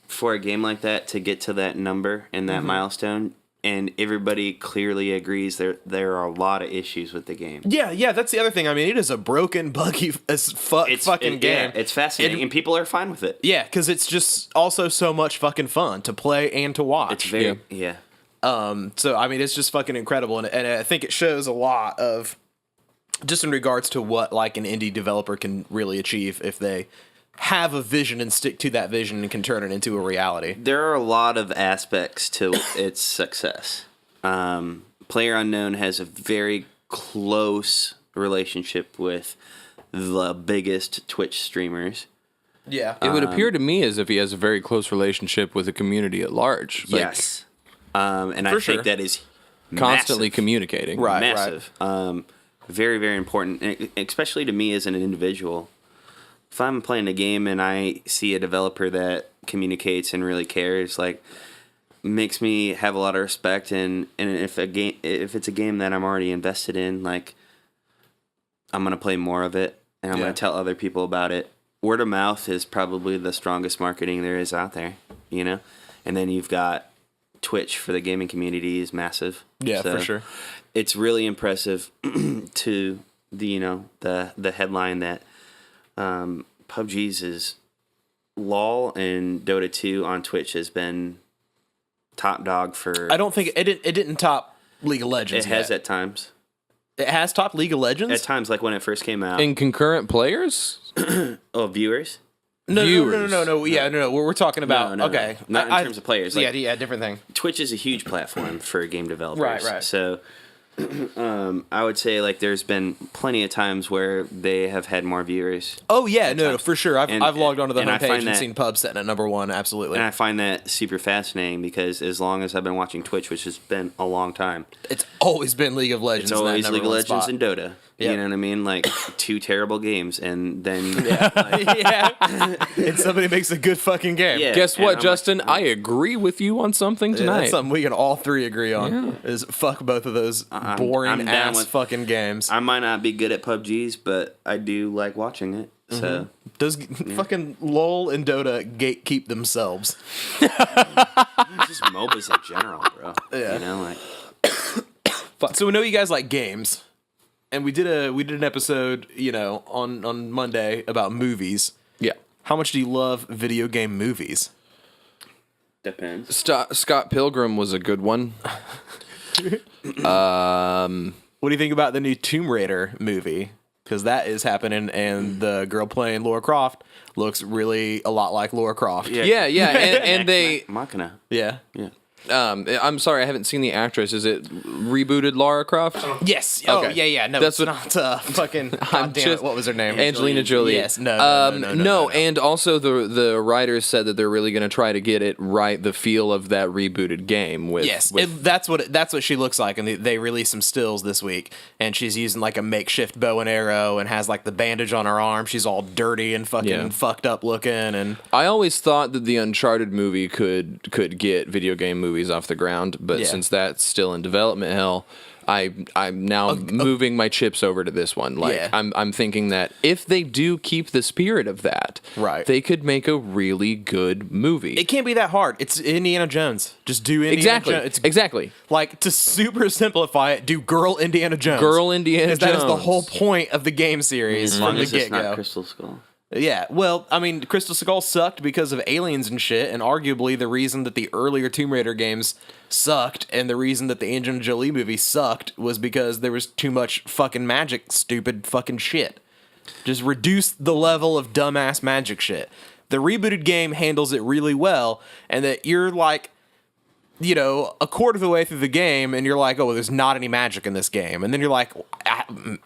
for a game like that to get to that number and that milestone. And everybody clearly agrees there are a lot of issues with the game. Yeah, that's the other thing. I mean, it is a broken, buggy as fuck fucking game. Yeah, it's fascinating, and people are fine with it. Yeah, because it's just also so much fucking fun to play and to watch. It's very yeah. So I mean, it's just fucking incredible, and I think it shows a lot of just in regards to what like an indie developer can really achieve if they have a vision and stick to that vision and can turn it into a reality. There are a lot of aspects to its success. PlayerUnknown has a very close relationship with the biggest Twitch streamers. Yeah, It would appear to me as if he has a very close relationship with the community at large. Like, Yes. And I For think sure. that is constantly massive. communicating. Right. Massive. Very, very important, and especially to me as an individual. If I'm playing a game and I see a developer that communicates and really cares, like, makes me have a lot of respect. And if it's a game that I'm already invested in, like, I'm gonna play more of it, and I'm gonna tell other people about it. Word of mouth is probably the strongest marketing there is out there, you know. And then you've got Twitch for the gaming community is massive. Yeah, So for sure. It's really impressive to the headline that PUBG's LOL and Dota 2 on Twitch has been top dog for. I don't think it didn't top League of Legends. It has yet. at times. It has topped League of Legends. At times, like when it first came out. And concurrent players? Oh, viewers? No. viewers. No. We're talking about No. okay. Not in terms of players. Like, yeah, different thing. Twitch is a huge platform for game developers. Right. So I would say like there's been plenty of times where they have had more viewers. Oh yeah, no, for sure. I've logged onto the and I homepage find and that- seen pub setting at number one. Absolutely, And I find that super fascinating because as long as I've been watching Twitch, which has been a long time, it's always been League of Legends. it's always in that League of number one Legends spot. and Dota. Yep. You know what I mean? Like two terrible games, and then yeah, and somebody makes a good fucking game. Yeah. Guess and what, I'm Justin? like, I agree with you on something Yeah, tonight. that's something we can all three agree on. Is fuck both of those boring I'm down ass with- fucking games. I might not be good at PUBGs, but I do like watching it. So Those fucking LOL and Dota gatekeep themselves. just MOBAs in general, bro. Yeah. You know, like So we know you guys like games, and we did an episode, on Monday about movies. Yeah. How much do you love video game movies? depends. Scott Pilgrim was a good one. What do you think about the new Tomb Raider movie? Because that is happening, and the girl playing Lara Croft looks really a lot like Lara Croft. Yeah, and they. Machina. Yeah. Yeah. I'm sorry, I haven't seen the actress. Is it rebooted Lara Croft? Yes. Oh, Okay. yeah. No, That's it's not fucking. God damn it. just- What was her name? Angelina Jolie. Yes. No. And also the writers said that they're really going to try to get it right, the feel of that rebooted game. With Yes, with, that's what she looks like, and they released some stills this week, and she's using like a makeshift bow and arrow, and has like the bandage on her arm. She's all dirty and fucking fucked up looking, and I always thought that the Uncharted movie could get video game movies off the ground, but Yeah. since that's still in development hell, I'm now moving my chips over to this one. Like Yeah. I'm thinking that if they do keep the spirit of that, Right. they could make a really good movie. it can't be that hard. It's Indiana Jones. Just do Indiana exactly. Jones. It's Exactly. like, to super simplify it, do girl Indiana Jones. Girl Indiana 'Cause that is the Jones. whole point of the game series As long from the as it's get not go. Crystal Skull. Yeah, well, I mean, Crystal Skull sucked because of aliens and shit, and arguably the reason that the earlier Tomb Raider games sucked and the reason that the Angelina Jolie movie sucked was because there was too much fucking magic, stupid fucking shit. Just reduce the level of dumbass magic shit. The rebooted game handles it really well, and that you're like, a quarter of the way through the game, and you're like, oh, well, there's not any magic in this game. And then you're like,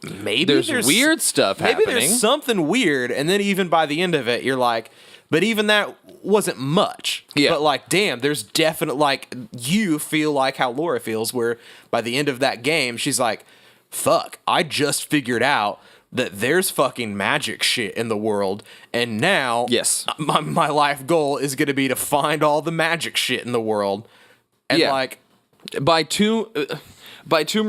maybe There's weird stuff maybe happening. there's something weird. And then even by the end of it, you're like, but even that wasn't much. Yeah. But like, damn, there's definite, like, you feel like how Laura feels, where by the end of that game, she's like, fuck, I just figured out that there's fucking magic shit in the world, and now Yes. my life goal is going to be to find all the magic shit in the world. And Yeah. like, by Tomb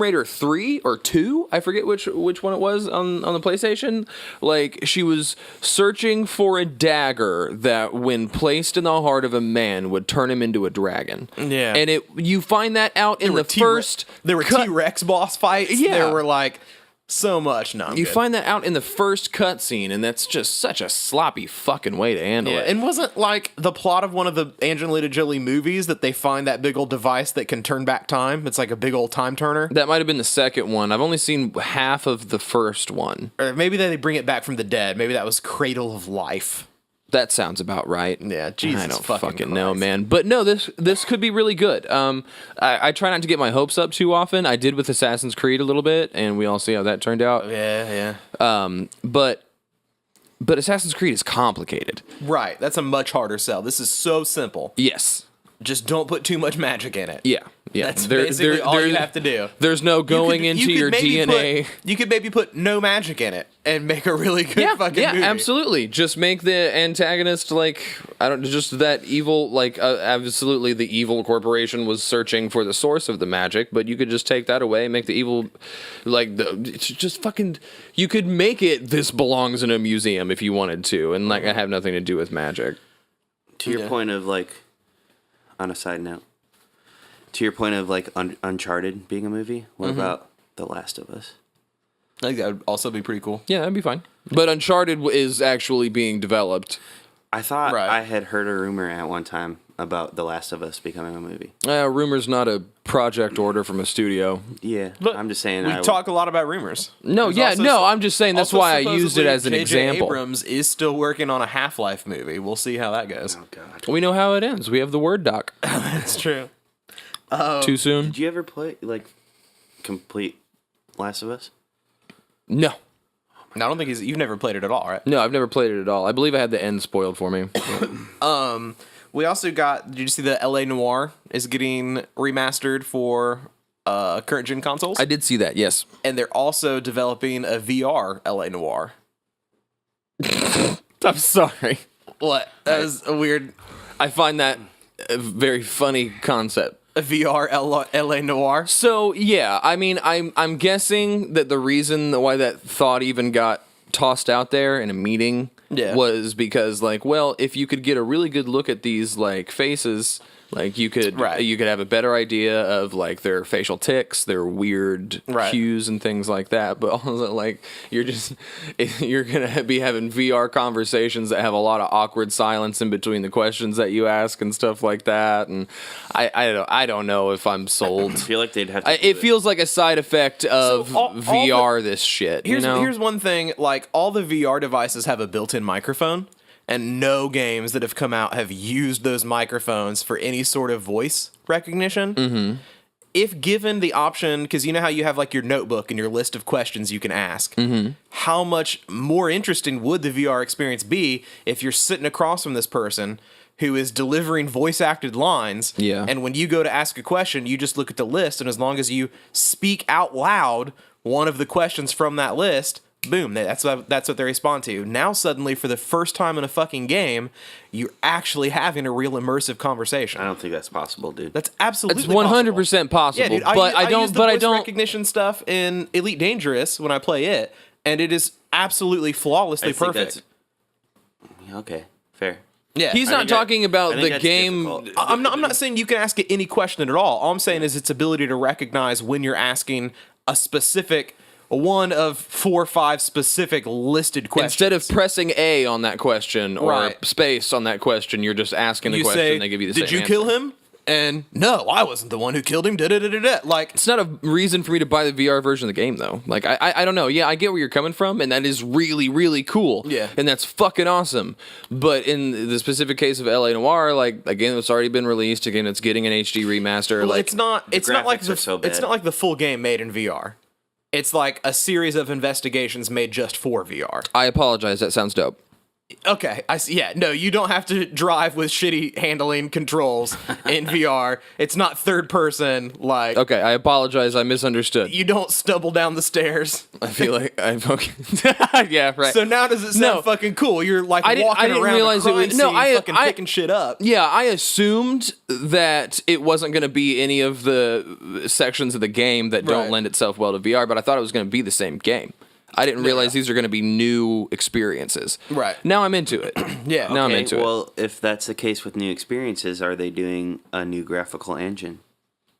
Raider 3 or 2, I forget which one it was on the PlayStation, like she was searching for a dagger that when placed in the heart of a man would turn him into a dragon. Yeah. And you find that out in the first there were cut- T-Rex boss fights. Yeah. There were like so much. No, I'm You good. find that out in the first cutscene, and that's just such a sloppy fucking way to handle Yeah, it. and wasn't like the plot of one of the Angelina Jolie movies that they find that big old device that can turn back time? It's like a big old time turner. That might have been the second one. I've only seen half of the first one. Or maybe they bring it back from the dead. Maybe that was Cradle of Life. That sounds about right. Yeah, Jesus I don't fucking know, Christ. man. But no, this could be really good. I try not to get my hopes up too often. I did with Assassin's Creed a little bit, and we all see how that turned out. Yeah. But Assassin's Creed is complicated. Right. That's a much harder sell. This is so simple. Yes. Just don't put too much magic in it. Yeah. That's basically all you have to do. There's no going into your DNA. You could maybe put no magic in it and make a really good fucking movie. Absolutely. Just make the antagonist just that evil, absolutely the evil corporation was searching for the source of the magic, but you could just take that away and make the evil, you could make it this belongs in a museum if you wanted to, and have nothing to do with magic. To your point of on a side note, to your point of Uncharted being a movie, what about The Last of Us? I think that would also be pretty cool. Yeah, that'd be fine. But Uncharted is actually being developed. I thought Right. I had heard a rumor at one time about The Last of Us becoming a movie. Rumor's not a project order from a studio. Yeah, Look, I'm just saying. We talk a lot about rumors. No, There's also I'm just saying that's also why I used it supposedly as an J.J. example. Abrams is still working on a Half-Life movie. We'll see how that goes. Oh God! We know how it ends. We have the Word doc. That's true. Too soon? Did you ever play complete Last of Us? No. I don't think you've never played it at all, right? No, I've never played it at all. I believe I had the end spoiled for me. We also got, did you see the LA Noire is getting remastered for current gen consoles? I did see that, yes. And they're also developing a VR LA Noire. I'm sorry. What? That was a weird... I find that a very funny concept. A VR LA Noire? So, yeah, I mean, I'm guessing that the reason why that thought even got tossed out there in a meeting was because, if you could get a really good look at these, faces... you could have a better idea of their facial tics, their weird cues and things like that. But also you're gonna be having VR conversations that have a lot of awkward silence in between the questions that you ask and stuff like that. And I don't know if I'm sold. I feel like they'd have to. It feels like a side effect of all VR. This shit. Here's one thing. All the VR devices have a built-in microphone. And no games that have come out have used those microphones for any sort of voice recognition. Mm-hmm. If given the option, because you know how you have your notebook and your list of questions you can ask, how much more interesting would the VR experience be if you're sitting across from this person who is delivering voice acted lines, and when you go to ask a question, you just look at the list, and as long as you speak out loud one of the questions from that list, boom, that's what they respond to. Now suddenly, for the first time in a fucking game, you're actually having a real immersive conversation. I don't think that's possible, dude. That's absolutely It's 100% possible. Yeah, dude, but I use the voice don't recognition stuff in Elite Dangerous when I play it, and it is absolutely flawlessly I think perfect. Okay, fair. Yeah, He's not talking about I think the that's game. difficult. I'm not saying you can ask it any question at all. All I'm saying is its ability to recognize when you're asking a specific one of 4 or 5 specific listed questions. Instead of pressing A on that question or space on that question, you're just asking the question. Say, They give you the did same you answer. kill him? And no, I wasn't the one who killed him. Da-da-da-da-da. It's not a reason for me to buy the VR version of the game, though. I don't know. Yeah, I get where you're coming from, and that is really, really cool. Yeah. And that's fucking awesome. But in the specific case of LA Noire, a game that's already been released, a game that's getting an HD remaster, well, it's not like graphics are so bad. it's not like the full game made in VR. It's like a series of investigations made just for VR. I apologize. That sounds dope. Okay, I see. Yeah, no, you don't have to drive with shitty handling controls in VR. It's not third person. Okay, I apologize. I misunderstood. You don't stumble down the stairs. I feel like I'm okay. Yeah, right. So now does it sound fucking cool? You're I didn't around realize a crime it was no. scene fucking picking shit up. Yeah, I assumed that it wasn't going to be any of the sections of the game that don't lend itself well to VR, but I thought it was going to be the same game. I didn't realize these are going to be new experiences. Right. Now I'm into it. Yeah. Now I'm into it. Well, if that's the case with new experiences, are they doing a new graphical engine?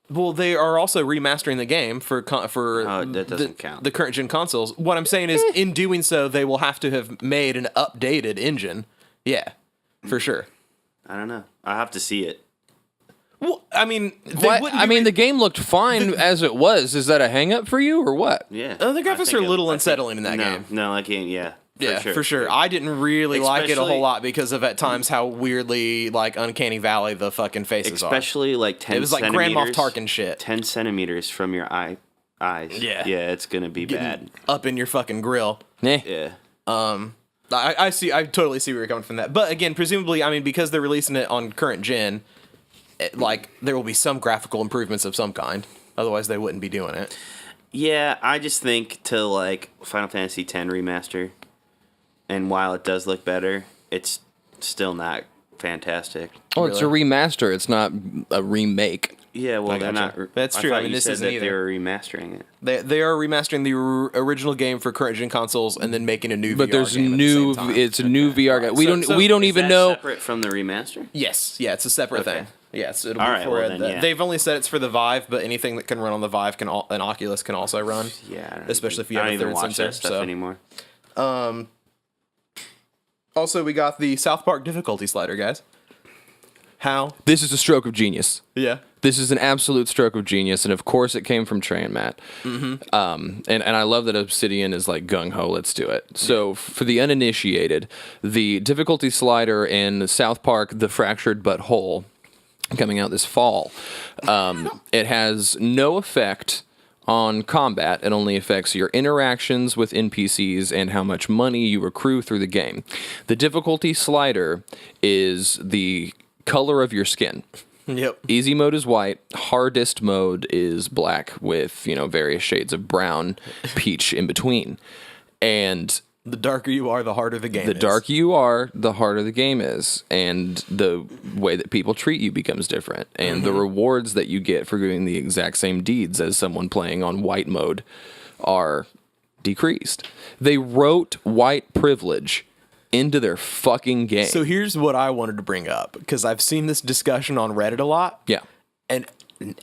Well, they are also remastering the game for that doesn't count. The current gen consoles. What I'm saying is, in doing so, they will have to have made an updated engine. Yeah, for sure. I don't know. I'll have to see it. Well, I mean, the game looked fine as it was. Is that a hang up for you or what? Yeah. the graphics are a little unsettling in that game. No, I can't. Yeah. For sure. I didn't really like it a Especially- whole lot because of at times how weirdly like uncanny valley the fucking faces are. Especially like 10 It was like Grand Moff centimeters. Tarkin shit. 10 centimeters from your eyes. Yeah. Yeah, it's going to be bad. Up in your fucking grill. Yeah. Yeah. I totally see where you're coming from that. But again, presumably, I mean, because they're releasing it on current gen, there will be some graphical improvements of some kind. Otherwise, they wouldn't be doing it. Yeah, I just think to like Final Fantasy X remaster, and while it does look better, it's still not fantastic. Oh, it's a remaster. It's not a remake. Yeah, well, they're gotcha. not. That's true. I I mean, you this said isn't that either. they were remastering it. They are remastering the original game for current gen consoles and then making a new. But VR there's game new. At the same time. It's a new VR game. We So don't Is even that know. separate from the remaster? Yes, yeah, it's a separate Okay. thing. Yes, it'll All be right, for well then, yeah. They've only said it's for the Vive, but anything that can run on the Vive can an Oculus can also run. Yeah, I don't Especially if you I have don't a even third watch sensor. that stuff So. anymore. Also, we got the South Park difficulty slider, guys. How? This is a stroke of genius. Yeah. This is an absolute stroke of genius, and of course it came from Trey and Matt. And I love that Obsidian is like gung ho. Let's do it. So for the uninitiated, the difficulty slider in South Park: The Fractured But Whole, coming out this fall, it has no effect on combat. It only affects your interactions with NPCs and how much money you accrue through the game. The difficulty slider is the color of your skin. Yep. Easy mode is white. Hardest mode is black with, various shades of brown, peach in between. And The darker you are, the harder the game the is. darker you are, the harder the game is. And the way that people treat you becomes different. And the rewards that you get for doing the exact same deeds as someone playing on white mode are decreased. They wrote white privilege into their fucking game. So here's what I wanted to bring up, because I've seen this discussion on Reddit a lot. Yeah. And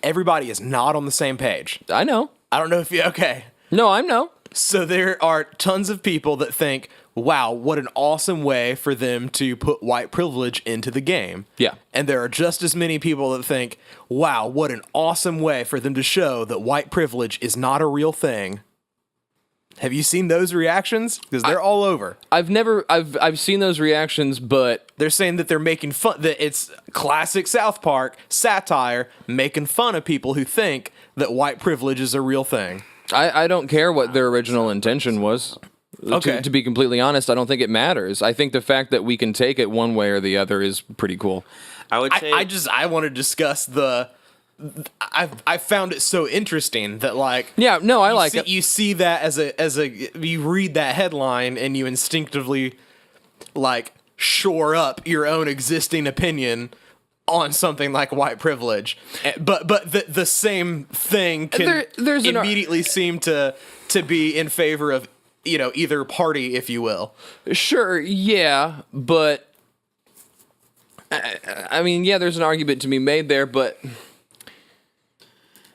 everybody is not on the same page. I know. I don't know if you, okay. No, I know. So there are tons of people that think, wow, what an awesome way for them to put white privilege into the game. Yeah. And there are just as many people that think, wow, what an awesome way for them to show that white privilege is not a real thing. Have you seen those reactions? Because they're all over. I've seen those reactions, but They're saying that they're making fun, that it's classic South Park satire, making fun of people who think that white privilege is a real thing. I don't care what their original intention was. Okay. To be completely honest, I don't think it matters. I think the fact that we can take it one way or the other is pretty cool. I would say I want to discuss I found it so interesting that Yeah, no, I like see, it. You see that as a you read that headline and you instinctively shore up your own existing opinion on something like white privilege, but the same thing can There's immediately seem to be in favor of either party, if you will. Sure, yeah, but I mean, yeah, there's an argument to be made there, but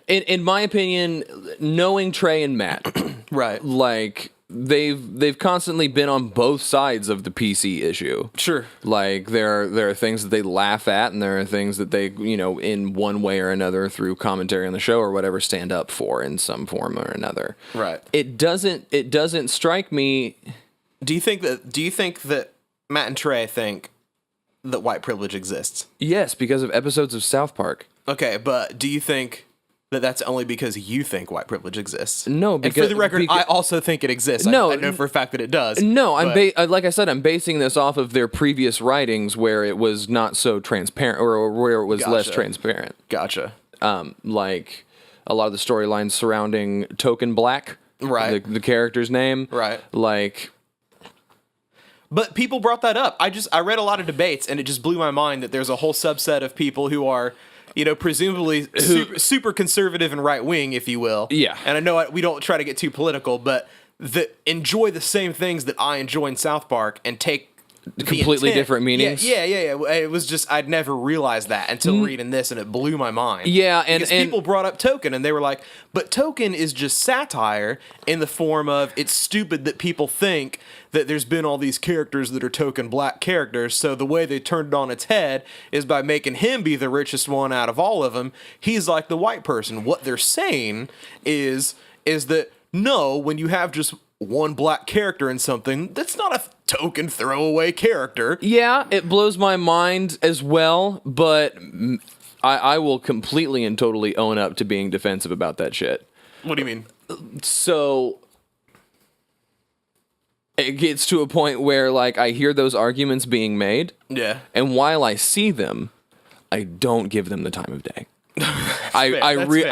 in my opinion, knowing Trey and Matt, Right. they've constantly been on both sides of the PC issue. Sure. There are things that they laugh at, and there are things that they, in one way or another through commentary on the show or whatever, stand up for in some form or another. Right. It doesn't strike me. Do you think that Matt and Trey think that white privilege exists? Yes, because of episodes of South Park. Okay, but do you think that that's only because you think white privilege exists? No, and for because- the record, because- I also think it exists. No, I know for a fact that it does. No, but- like I said, I'm basing this off of their previous writings where it was not so transparent, or where it was less Gotcha. transparent. Gotcha. Like a lot of the storylines surrounding Token Black, Right. The character's name, Right. Like, But people brought that up. I read a lot of debates, and it just blew my mind that there's a whole subset of people who are, presumably super conservative and right wing, if you will. Yeah. And I know we don't try to get too political, but that enjoy the same things that I enjoy in South Park and take completely intent. different meanings. Yeah. It was just I'd never realized that until reading this, and it blew my mind. Yeah, and people brought up Token, and they were like, "But Token is just satire in the form of it's stupid that people think that there's been all these characters that are token black characters. So the way they turned it on its head is by making him be the richest one out of all of them. He's like the white person. What they're saying is that no, when you have just one black character in something, that's not a token throwaway character. Yeah, it blows my mind as well, but I will completely and totally own up to being defensive about that shit. What do you mean? So it gets to a point where, like, I hear those arguments being made, Yeah. and while I see them, I don't give them the time of day. fair.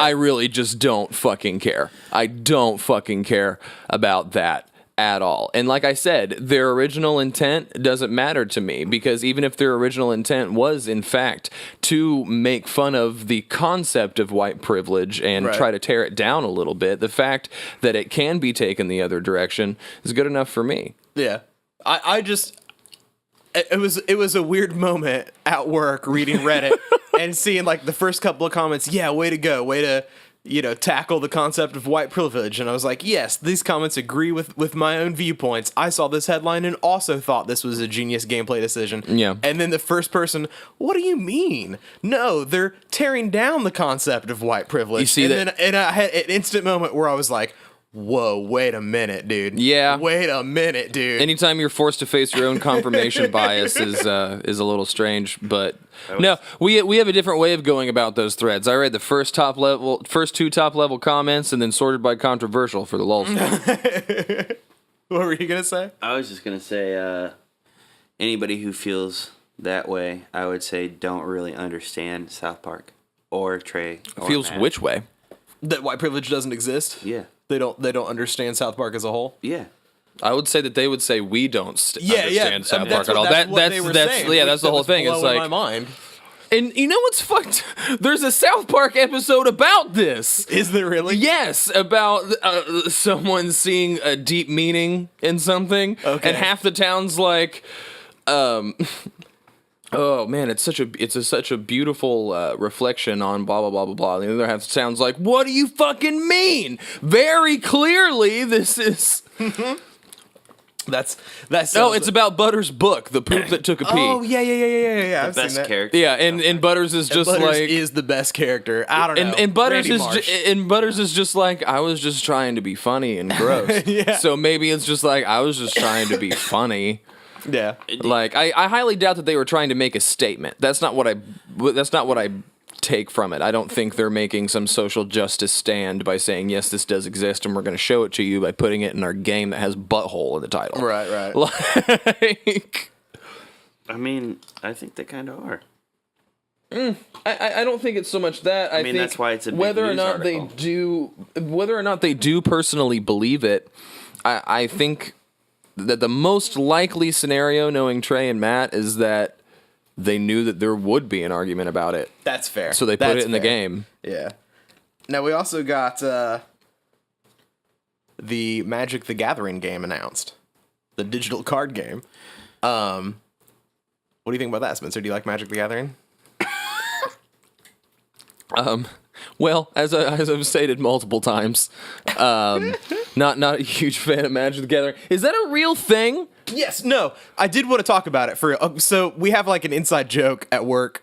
I really just don't fucking care. I don't fucking care about that at all. And like I said, their original intent doesn't matter to me, because even if their original intent was in fact to make fun of the concept of white privilege and Right. try to tear it down a little bit, the fact that it can be taken the other direction is good enough for me. Yeah. I just it was a weird moment at work reading Reddit and seeing like the first couple of comments, yeah, way to go, way to, tackle the concept of white privilege. And I was like, yes, these comments agree with my own viewpoints. I saw this headline and also thought this was a genius gameplay decision. Yeah. And then the first person, what do you mean? No, they're tearing down the concept of white privilege. You see and that- Then, and I had an instant moment where I was like, whoa, wait a minute, dude. Yeah. Wait a minute, dude. Anytime you're forced to face your own confirmation bias is a little strange, but no, we have a different way of going about those threads. I read the first two top level comments, and then sorted by controversial for the lulz. What were you going to say? I was just gonna say, anybody who feels that way, I would say don't really understand South Park or Trey. Or Feels Matt. which way? That white privilege doesn't exist? Yeah, They don't understand South Park as a whole? yeah. I would say that they would say we don't understand South That's Park at all. what they were saying, yeah, that's the that whole was thing. It's blowing like, my mind. and you know what's fucked? There's a South Park episode about this. Is there really? Yes, about someone seeing a deep meaning in something, Okay. and half the town's like, oh man, it's such a beautiful reflection on blah blah blah blah blah. The other half sounds like, what do you fucking mean? Very clearly, this is. That's Oh, it's about Butters' book, The Poop That Took a Pee. Oh, yeah. I've Best seen that. character. Yeah, and Butters is just Butters like is the best character. I don't know. and Butters Randy is Marsh. Butters is just like, I was just trying to be funny and gross. Yeah. So maybe it's just like, I was just trying to be funny. Yeah. Like I highly doubt that they were trying to make a statement. That's not what I take from it. I don't think they're making some social justice stand by saying, yes, this does exist and we're going to show it to you by putting it in our game that has butthole in the title. Right. Like, I mean, I think they kind of are. I don't think it's so much that. I mean, think that's why it's a big whether or news not they do personally believe it. I think that the most likely scenario, knowing Trey and Matt, is that they knew that there would be an argument about it, That's fair. so they put That's it in the fair. game. Yeah. Now we also got the Magic the Gathering game announced, the digital card game. What do you think about that, Spencer? Do you like Magic the Gathering? Well, as I've stated multiple times, not a huge fan of Magic the Gathering. Is that a real thing? Yes. No. I did want to talk about it for. So we have like an inside joke at work.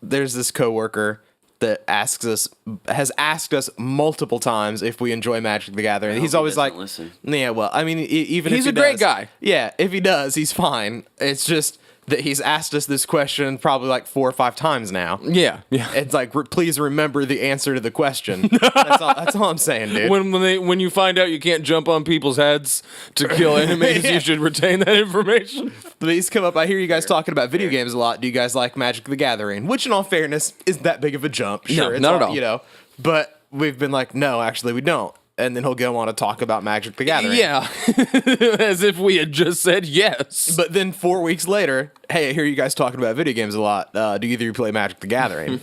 There's this coworker that has asked us multiple times if we enjoy Magic the Gathering. He's he always doesn't like, listen. yeah. Well, I mean, even He's if he a great does- guy. Yeah. If he does, he's fine. It's just that he's asked us this question probably like 4 or 5 times now. Yeah. It's like, please remember the answer to the question. That's all I'm saying, dude. When you find out you can't jump on people's heads to kill enemies, Yeah. you should retain that information. Please come up. I hear you guys talking about video games a lot. Do you guys like Magic the Gathering? Which, in all fairness, isn't that big of a jump. Sure, No, it's not at all. You know, but we've been like, no, actually, we don't. And then he'll go on to talk about Magic the Gathering. Yeah, as if we had just said yes. But then 4 weeks later, hey, I hear you guys talking about video games a lot. Do either of you play Magic the Gathering?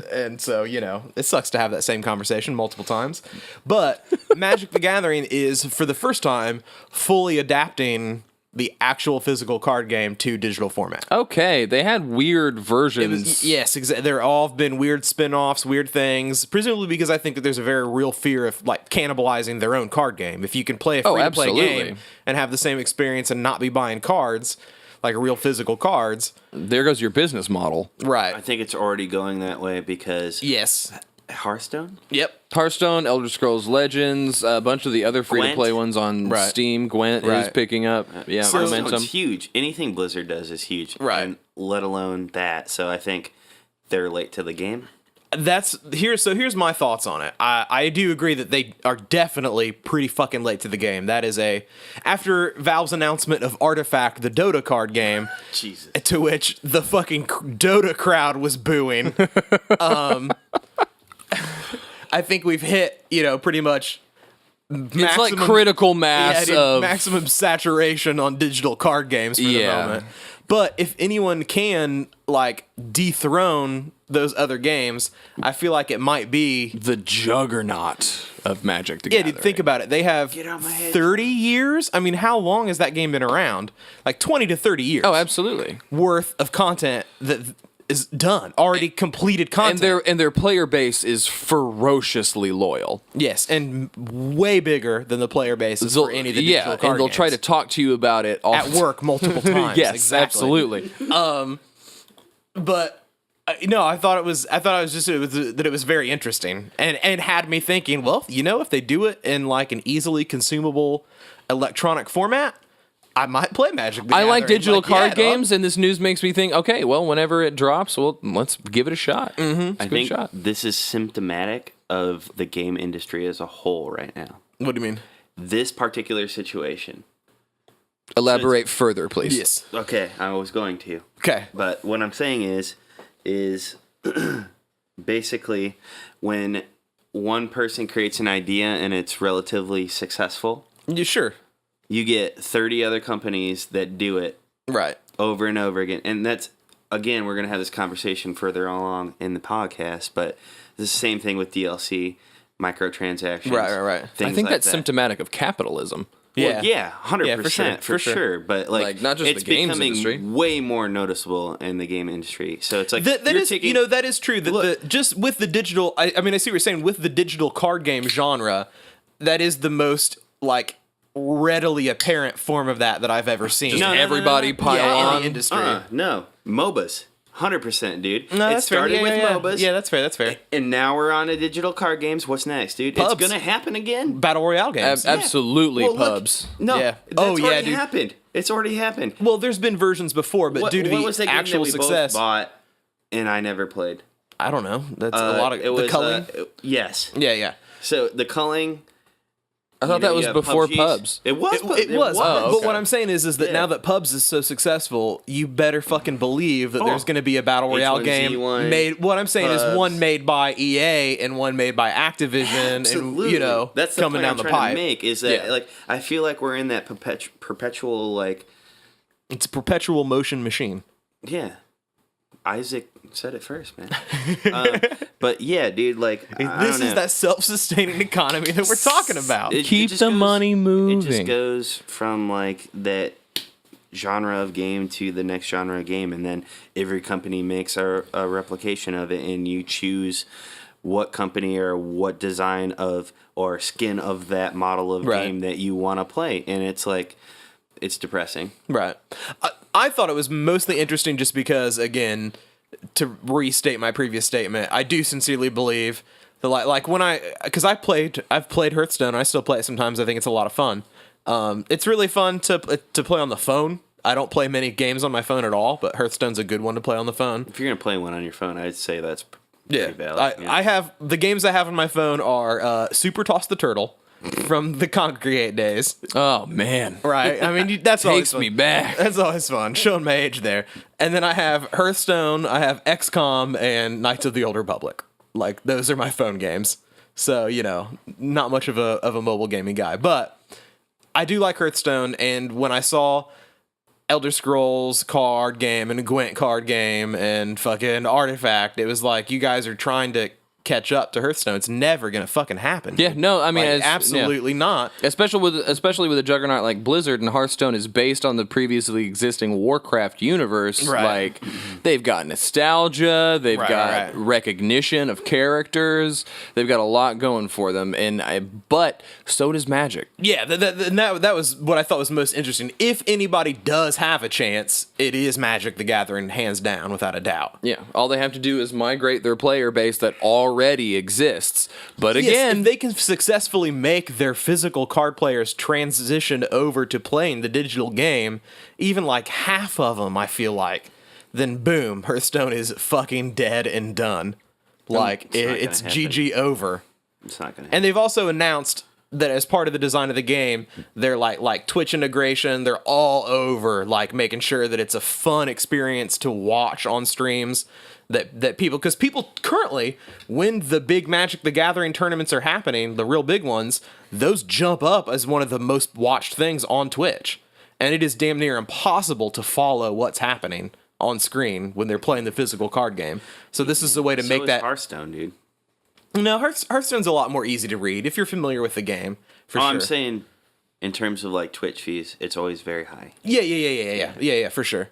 And so, it sucks to have that same conversation multiple times. But Magic the Gathering is, for the first time, fully adapting the actual physical card game to digital format. Okay, they had weird versions. Yes, exactly. There all have been weird spin-offs, weird things, presumably because I think that there's a very real fear of like cannibalizing their own card game. If you can play a free-to-play absolutely. game and have the same experience and not be buying cards, like real physical cards. There goes your business model. Right. I think it's already going that way because Yes. Hearthstone? Yep. Hearthstone, Elder Scrolls Legends, a bunch of the other free-to-play ones on Right. Steam. Gwent is Right. picking up. Yeah, momentum. Hearthstone's huge. Anything Blizzard does is huge. Right. And let alone that. So I think they're late to the game. Here's my thoughts on it. I do agree that they are definitely pretty fucking late to the game. That is after Valve's announcement of Artifact, the Dota card game, Jesus. to which the fucking Dota crowd was booing. I think we've hit, pretty much It's like critical mass of maximum saturation on digital card games for the moment. But if anyone can like dethrone those other games, I feel like it might be the juggernaut of Magic the yeah, Gathering. dude, think about it. They have Get out my head. 30 years. I mean, how long has that game been around? Like 20 to 30 years. Oh, absolutely. Worth of content that is done, already completed content. And their player base is ferociously loyal. Yes, and way bigger than the player bases for any of the digital card and they'll try to games. talk to you about it all At work multiple times. Yes, exactly. absolutely. But no, I thought it was that it was very interesting and had me thinking, well, if they do it in like an easily consumable electronic format, I might play Magic the I like Gathering. digital card yeah, games, and this news makes me think, okay, well, whenever it drops, well, let's give it a shot. Mm-hmm. I think this is symptomatic of the game industry as a whole right now. What do you mean? This particular situation. Elaborate further, please. Yes. Okay, I was going to. Okay. But what I'm saying is basically when one person creates an idea and it's relatively successful, You sure? you get 30 other companies that do it Right. over and over again. And that's, again, we're going to have this conversation further along in the podcast, but it's the same thing with DLC, microtransactions. Right. I things think like that's that. symptomatic of capitalism. Well, yeah, 100%, Yeah, for sure. But Like, not just it's the games becoming industry. way more noticeable in the game industry. So it's like That you're is, taking, that is true. That just with the digital, I mean, I see what you're saying. With the digital card game genre, that is the most like readily apparent form of that I've ever seen. Just No, no, everybody no, no. pile Yeah, in on. the industry. no, MOBAs, 100%, dude. No, it that's fair. started Yeah, with yeah. MOBAs. Yeah, that's fair. That's fair. And now we're on to digital card games. What's next, dude? Pubs. It's gonna happen again. Battle Royale games. Absolutely, Well, look, pubs. no, Yeah. that's already dude. happened. It's already happened. Well, there's been versions before, but due to what was the that game actual that we success, both bought and I never played? I don't know. That's a lot of It was, the culling. yes. Yeah. So the culling. I thought that was before pubs. It was. It was. Oh, But what I'm saying is that Yeah. now that Pubs is so successful, you better fucking believe that there's going to be a Battle Royale game H1Z1, made. What I'm saying is Pubs. one made by EA and one made by Activision, Absolutely. and that's the coming point down I'm the trying pipe. to make is that Yeah. like I feel like we're in that perpetual like It's a perpetual motion machine. yeah. Isaac said it first, man. But yeah, dude, like I This don't is know. that self-sustaining economy that we're talking about. Keep just the money moving. It just goes from like that genre of game to the next genre of game, and then every company makes a replication of it, and you choose what company or what design of or skin of that model of Right. game that you want to play, and it's like it's depressing. Right. I thought it was mostly interesting just because, again, to restate my previous statement, I do sincerely believe that, like when I've played Hearthstone, I still play it sometimes. I think it's a lot of fun. It's really fun to play on the phone. I don't play many games on my phone at all, but Hearthstone's a good one to play on the phone. If you're gonna play one on your phone, I'd say that's Yeah, pretty valid. I have the games I have on my phone are Super Toss the Turtle from the Congregate days. Oh man, Right. I mean, that's always takes fun. me back. That's always fun. Showing my age there. And then I have Hearthstone, I have XCOM, and Knights of the Old Republic. Like, those are my phone games. So, not much of a mobile gaming guy. But I do like Hearthstone, and when I saw Elder Scrolls card game and Gwent card game and fucking Artifact, it was like, you guys are trying to catch up to Hearthstone. It's never gonna fucking happen. Yeah, no, I mean, Like, it's- absolutely not. Especially with a juggernaut like Blizzard, and Hearthstone is based on the previously existing Warcraft universe. Right. Like, they've got nostalgia, they've Right, got right. recognition of characters, they've got a lot going for them. But so does Magic. Yeah, that was what I thought was most interesting. If anybody does have a chance, it is Magic the Gathering, hands down, without a doubt. Yeah, all they have to do is migrate their player base that already exists. But Yes, again, if they can successfully make their physical card players transition over to playing the digital game, even like half of them, I feel like, then boom, Hearthstone is fucking dead and done. Like, It's not gonna it's happen. GG over. It's not gonna. And they've also announced that as part of the design of the game, they're like Twitch integration. They're all over, like making sure that it's a fun experience to watch on streams. That people, because people currently, when the big Magic the Gathering tournaments are happening, the real big ones, those jump up as one of the most watched things on Twitch, and it is damn near impossible to follow what's happening on screen when they're playing the physical card game. So this is the way to So make is that. Hearthstone, dude. No, Hearthstone's a lot more easy to read if you're familiar with the game. For sure. I'm saying, in terms of like Twitch fees, it's always very high. Yeah, for sure.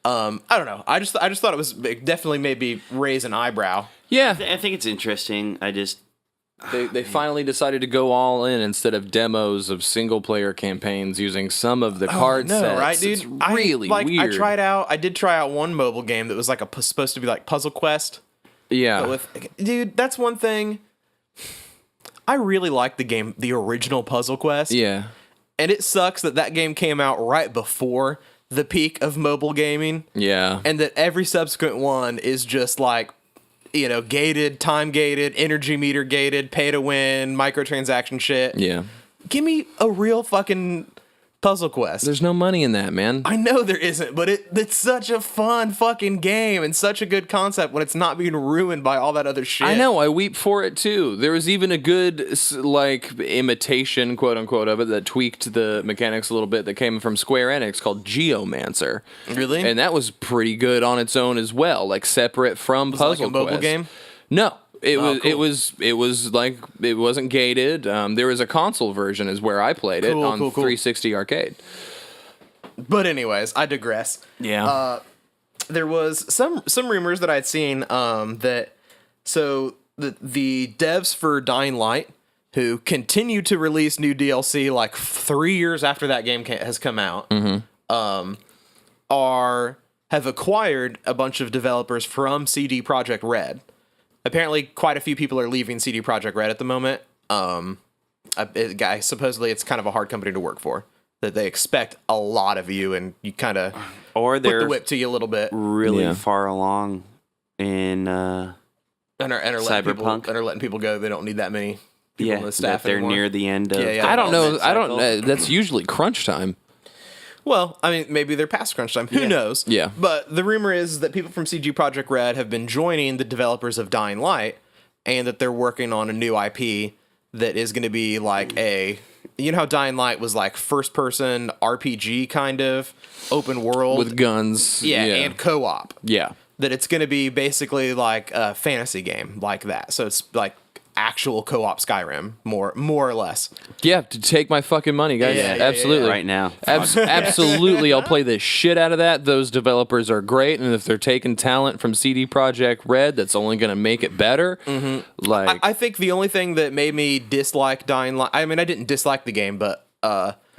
I don't know. I just thought it definitely maybe raise an eyebrow. yeah, I think it's interesting. they finally decided to go all in instead of demos of single player campaigns using some of the card No, sets. right, dude? It's really weird. I did try out one mobile game that was like supposed to be like Puzzle Quest. Yeah. But dude, that's one thing. I really like the game, the original Puzzle Quest. Yeah. And it sucks that game came out right before the peak of mobile gaming. Yeah. And that every subsequent one is just like, gated, time gated, energy meter gated, pay to win, microtransaction shit. Yeah. Give me a real fucking Puzzle Quest. There's no money in that, man. I know there isn't, but it's such a fun fucking game and such a good concept when it's not being ruined by all that other shit. I know, I weep for it too. There was even a good imitation, quote unquote, of it that tweaked the mechanics a little bit that came from Square Enix called Geomancer. Really? And that was pretty good on its own as well, like separate from Was it like Puzzle a mobile Quest. game? No. It cool. was like it wasn't gated. There was a console version is where I played it Cool, on cool. 360 arcade. But anyways, I digress. Yeah. There was some rumors that I'd seen the devs for Dying Light, who continue to release new DLC like 3 years after that game has come out, have acquired a bunch of developers from CD Projekt Red. Apparently, quite a few people are leaving CD Projekt Red at the moment. Supposedly, it's kind of a hard company to work for. That they expect a lot of you, and you kind of Or put they're the whip to you a little bit, really Yeah. far along in. and are letting people go. They don't need that many people in the staff that they're anymore. near the end of. Yeah. I don't know. development I don't. cycle. That's usually crunch time. Well, I mean, maybe they're past crunch time. Who knows? Yeah. But the rumor is that people from CG Projekt Red have been joining the developers of Dying Light, and that they're working on a new IP that is going to be like you know how Dying Light was like first-person RPG kind of open world With guns. and co-op. Yeah. That it's going to be basically like a fantasy game like that. So it's like actual co-op Skyrim, more or less. Yeah, to take my fucking money, guys. Yeah, Absolutely. Right now. Absolutely, I'll play the shit out of that. Those developers are great, and if they're taking talent from CD Projekt Red, that's only going to make it better. Like, I think the only thing that made me dislike Dying Light, I mean, I didn't dislike the game, but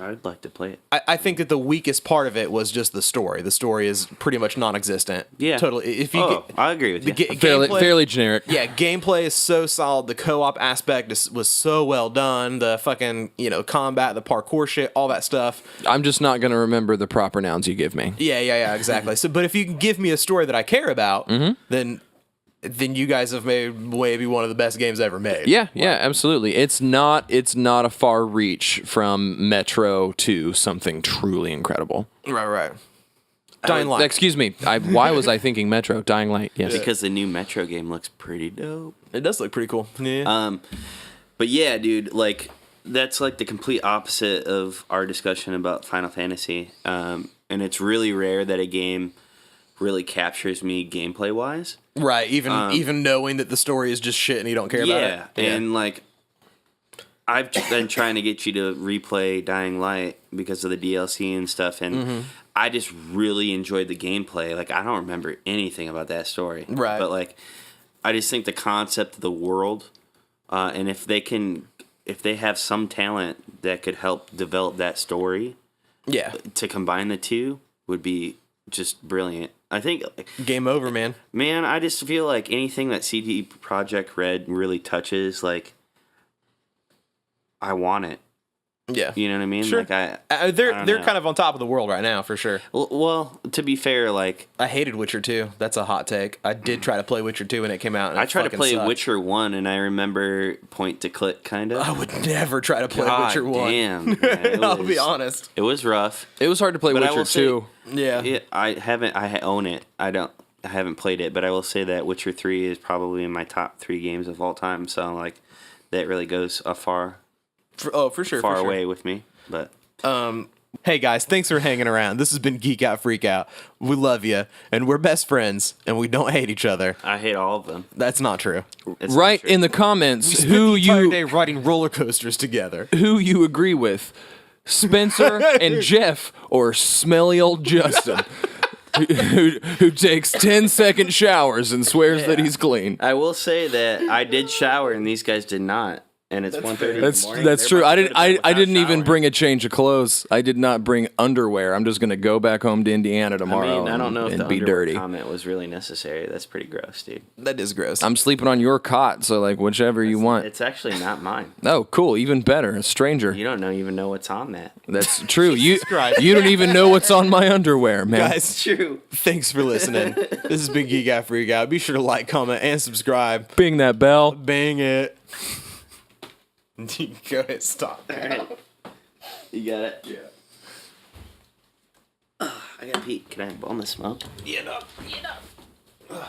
I'd like to play it. I think that the weakest part of it was just the story. The story is pretty much non-existent. Yeah. Totally. If you I agree with you. fairly generic. Yeah, gameplay is so solid. The co-op aspect was so well done. The fucking, combat, the parkour shit, all that stuff. I'm just not going to remember the proper nouns you give me. Yeah, exactly. But if you can give me a story that I care about, then you guys have made maybe one of the best games ever made. Yeah, absolutely. It's not a far reach from Metro to something truly incredible. Right. Dying Light. Excuse me. Why was I thinking Metro? Dying Light. Yes. Because the new Metro game looks pretty dope. It does look pretty cool. Yeah. But yeah, dude, like that's like the complete opposite of our discussion about Final Fantasy. And it's really rare that a game really captures me gameplay wise. Right. Even knowing that the story is just shit and you don't care about it. Yeah, and like I've been trying to get you to replay Dying Light because of the DLC and stuff, and I just really enjoyed the gameplay. Like I don't remember anything about that story, right? But like, I just think the concept of the world, and if they have some talent that could help develop that story, to combine the two would be just brilliant. I think game over, man. Man, I just feel like anything that CD Projekt Red really touches, like. I want it. Yeah. You know what I mean? Sure. Like they're kind of on top of the world right now, for sure. Well, to be fair, like I hated Witcher 2. That's a hot take. I did try to play Witcher 2 when it came out. And I tried to play sucked. Witcher 1, and I remember point to click kind of. I would never try to play Witcher 1. Damn. Man, I'll be honest. It was rough. It was hard to play But Witcher 2. Yeah. I own it. I haven't played it, but I will say that Witcher 3 is probably in my top 3 games of all time. So like, that really goes far away with me. But hey guys, thanks for hanging around. This has been Geek Out Freakout. We love you, and we're best friends, and we don't hate each other. I hate all of them. That's not true. It's Right not true. in the comments, We spent the entire day riding roller coasters together. who you agree with, Spencer and Jeff, or smelly old Justin, who takes 10-second showers and swears that he's clean. I will say that I did shower, and these guys did not. And it's 1:30 in the morning. That's true. I didn't without even showering. bring a change of clothes. I did not bring underwear. I'm just gonna go back home to Indiana I tomorrow. mean, I don't know if and the be underwear dirty. comment was really necessary. That's pretty gross, dude. That is gross. I'm sleeping on your cot, so like whichever you want. It's actually not mine. Oh, cool. Even better. A stranger. You don't even know what's on that. That's true. You Christ. don't even know what's on my underwear, man. Guys, True. thanks for listening. This has been Geek Out Freakout. Be sure to like, comment, and subscribe. Bing that bell. Bang it. Go ahead, stop. All right. You got it? Yeah. I got to pee. Can I have a ball in the smoke? Yeah, no.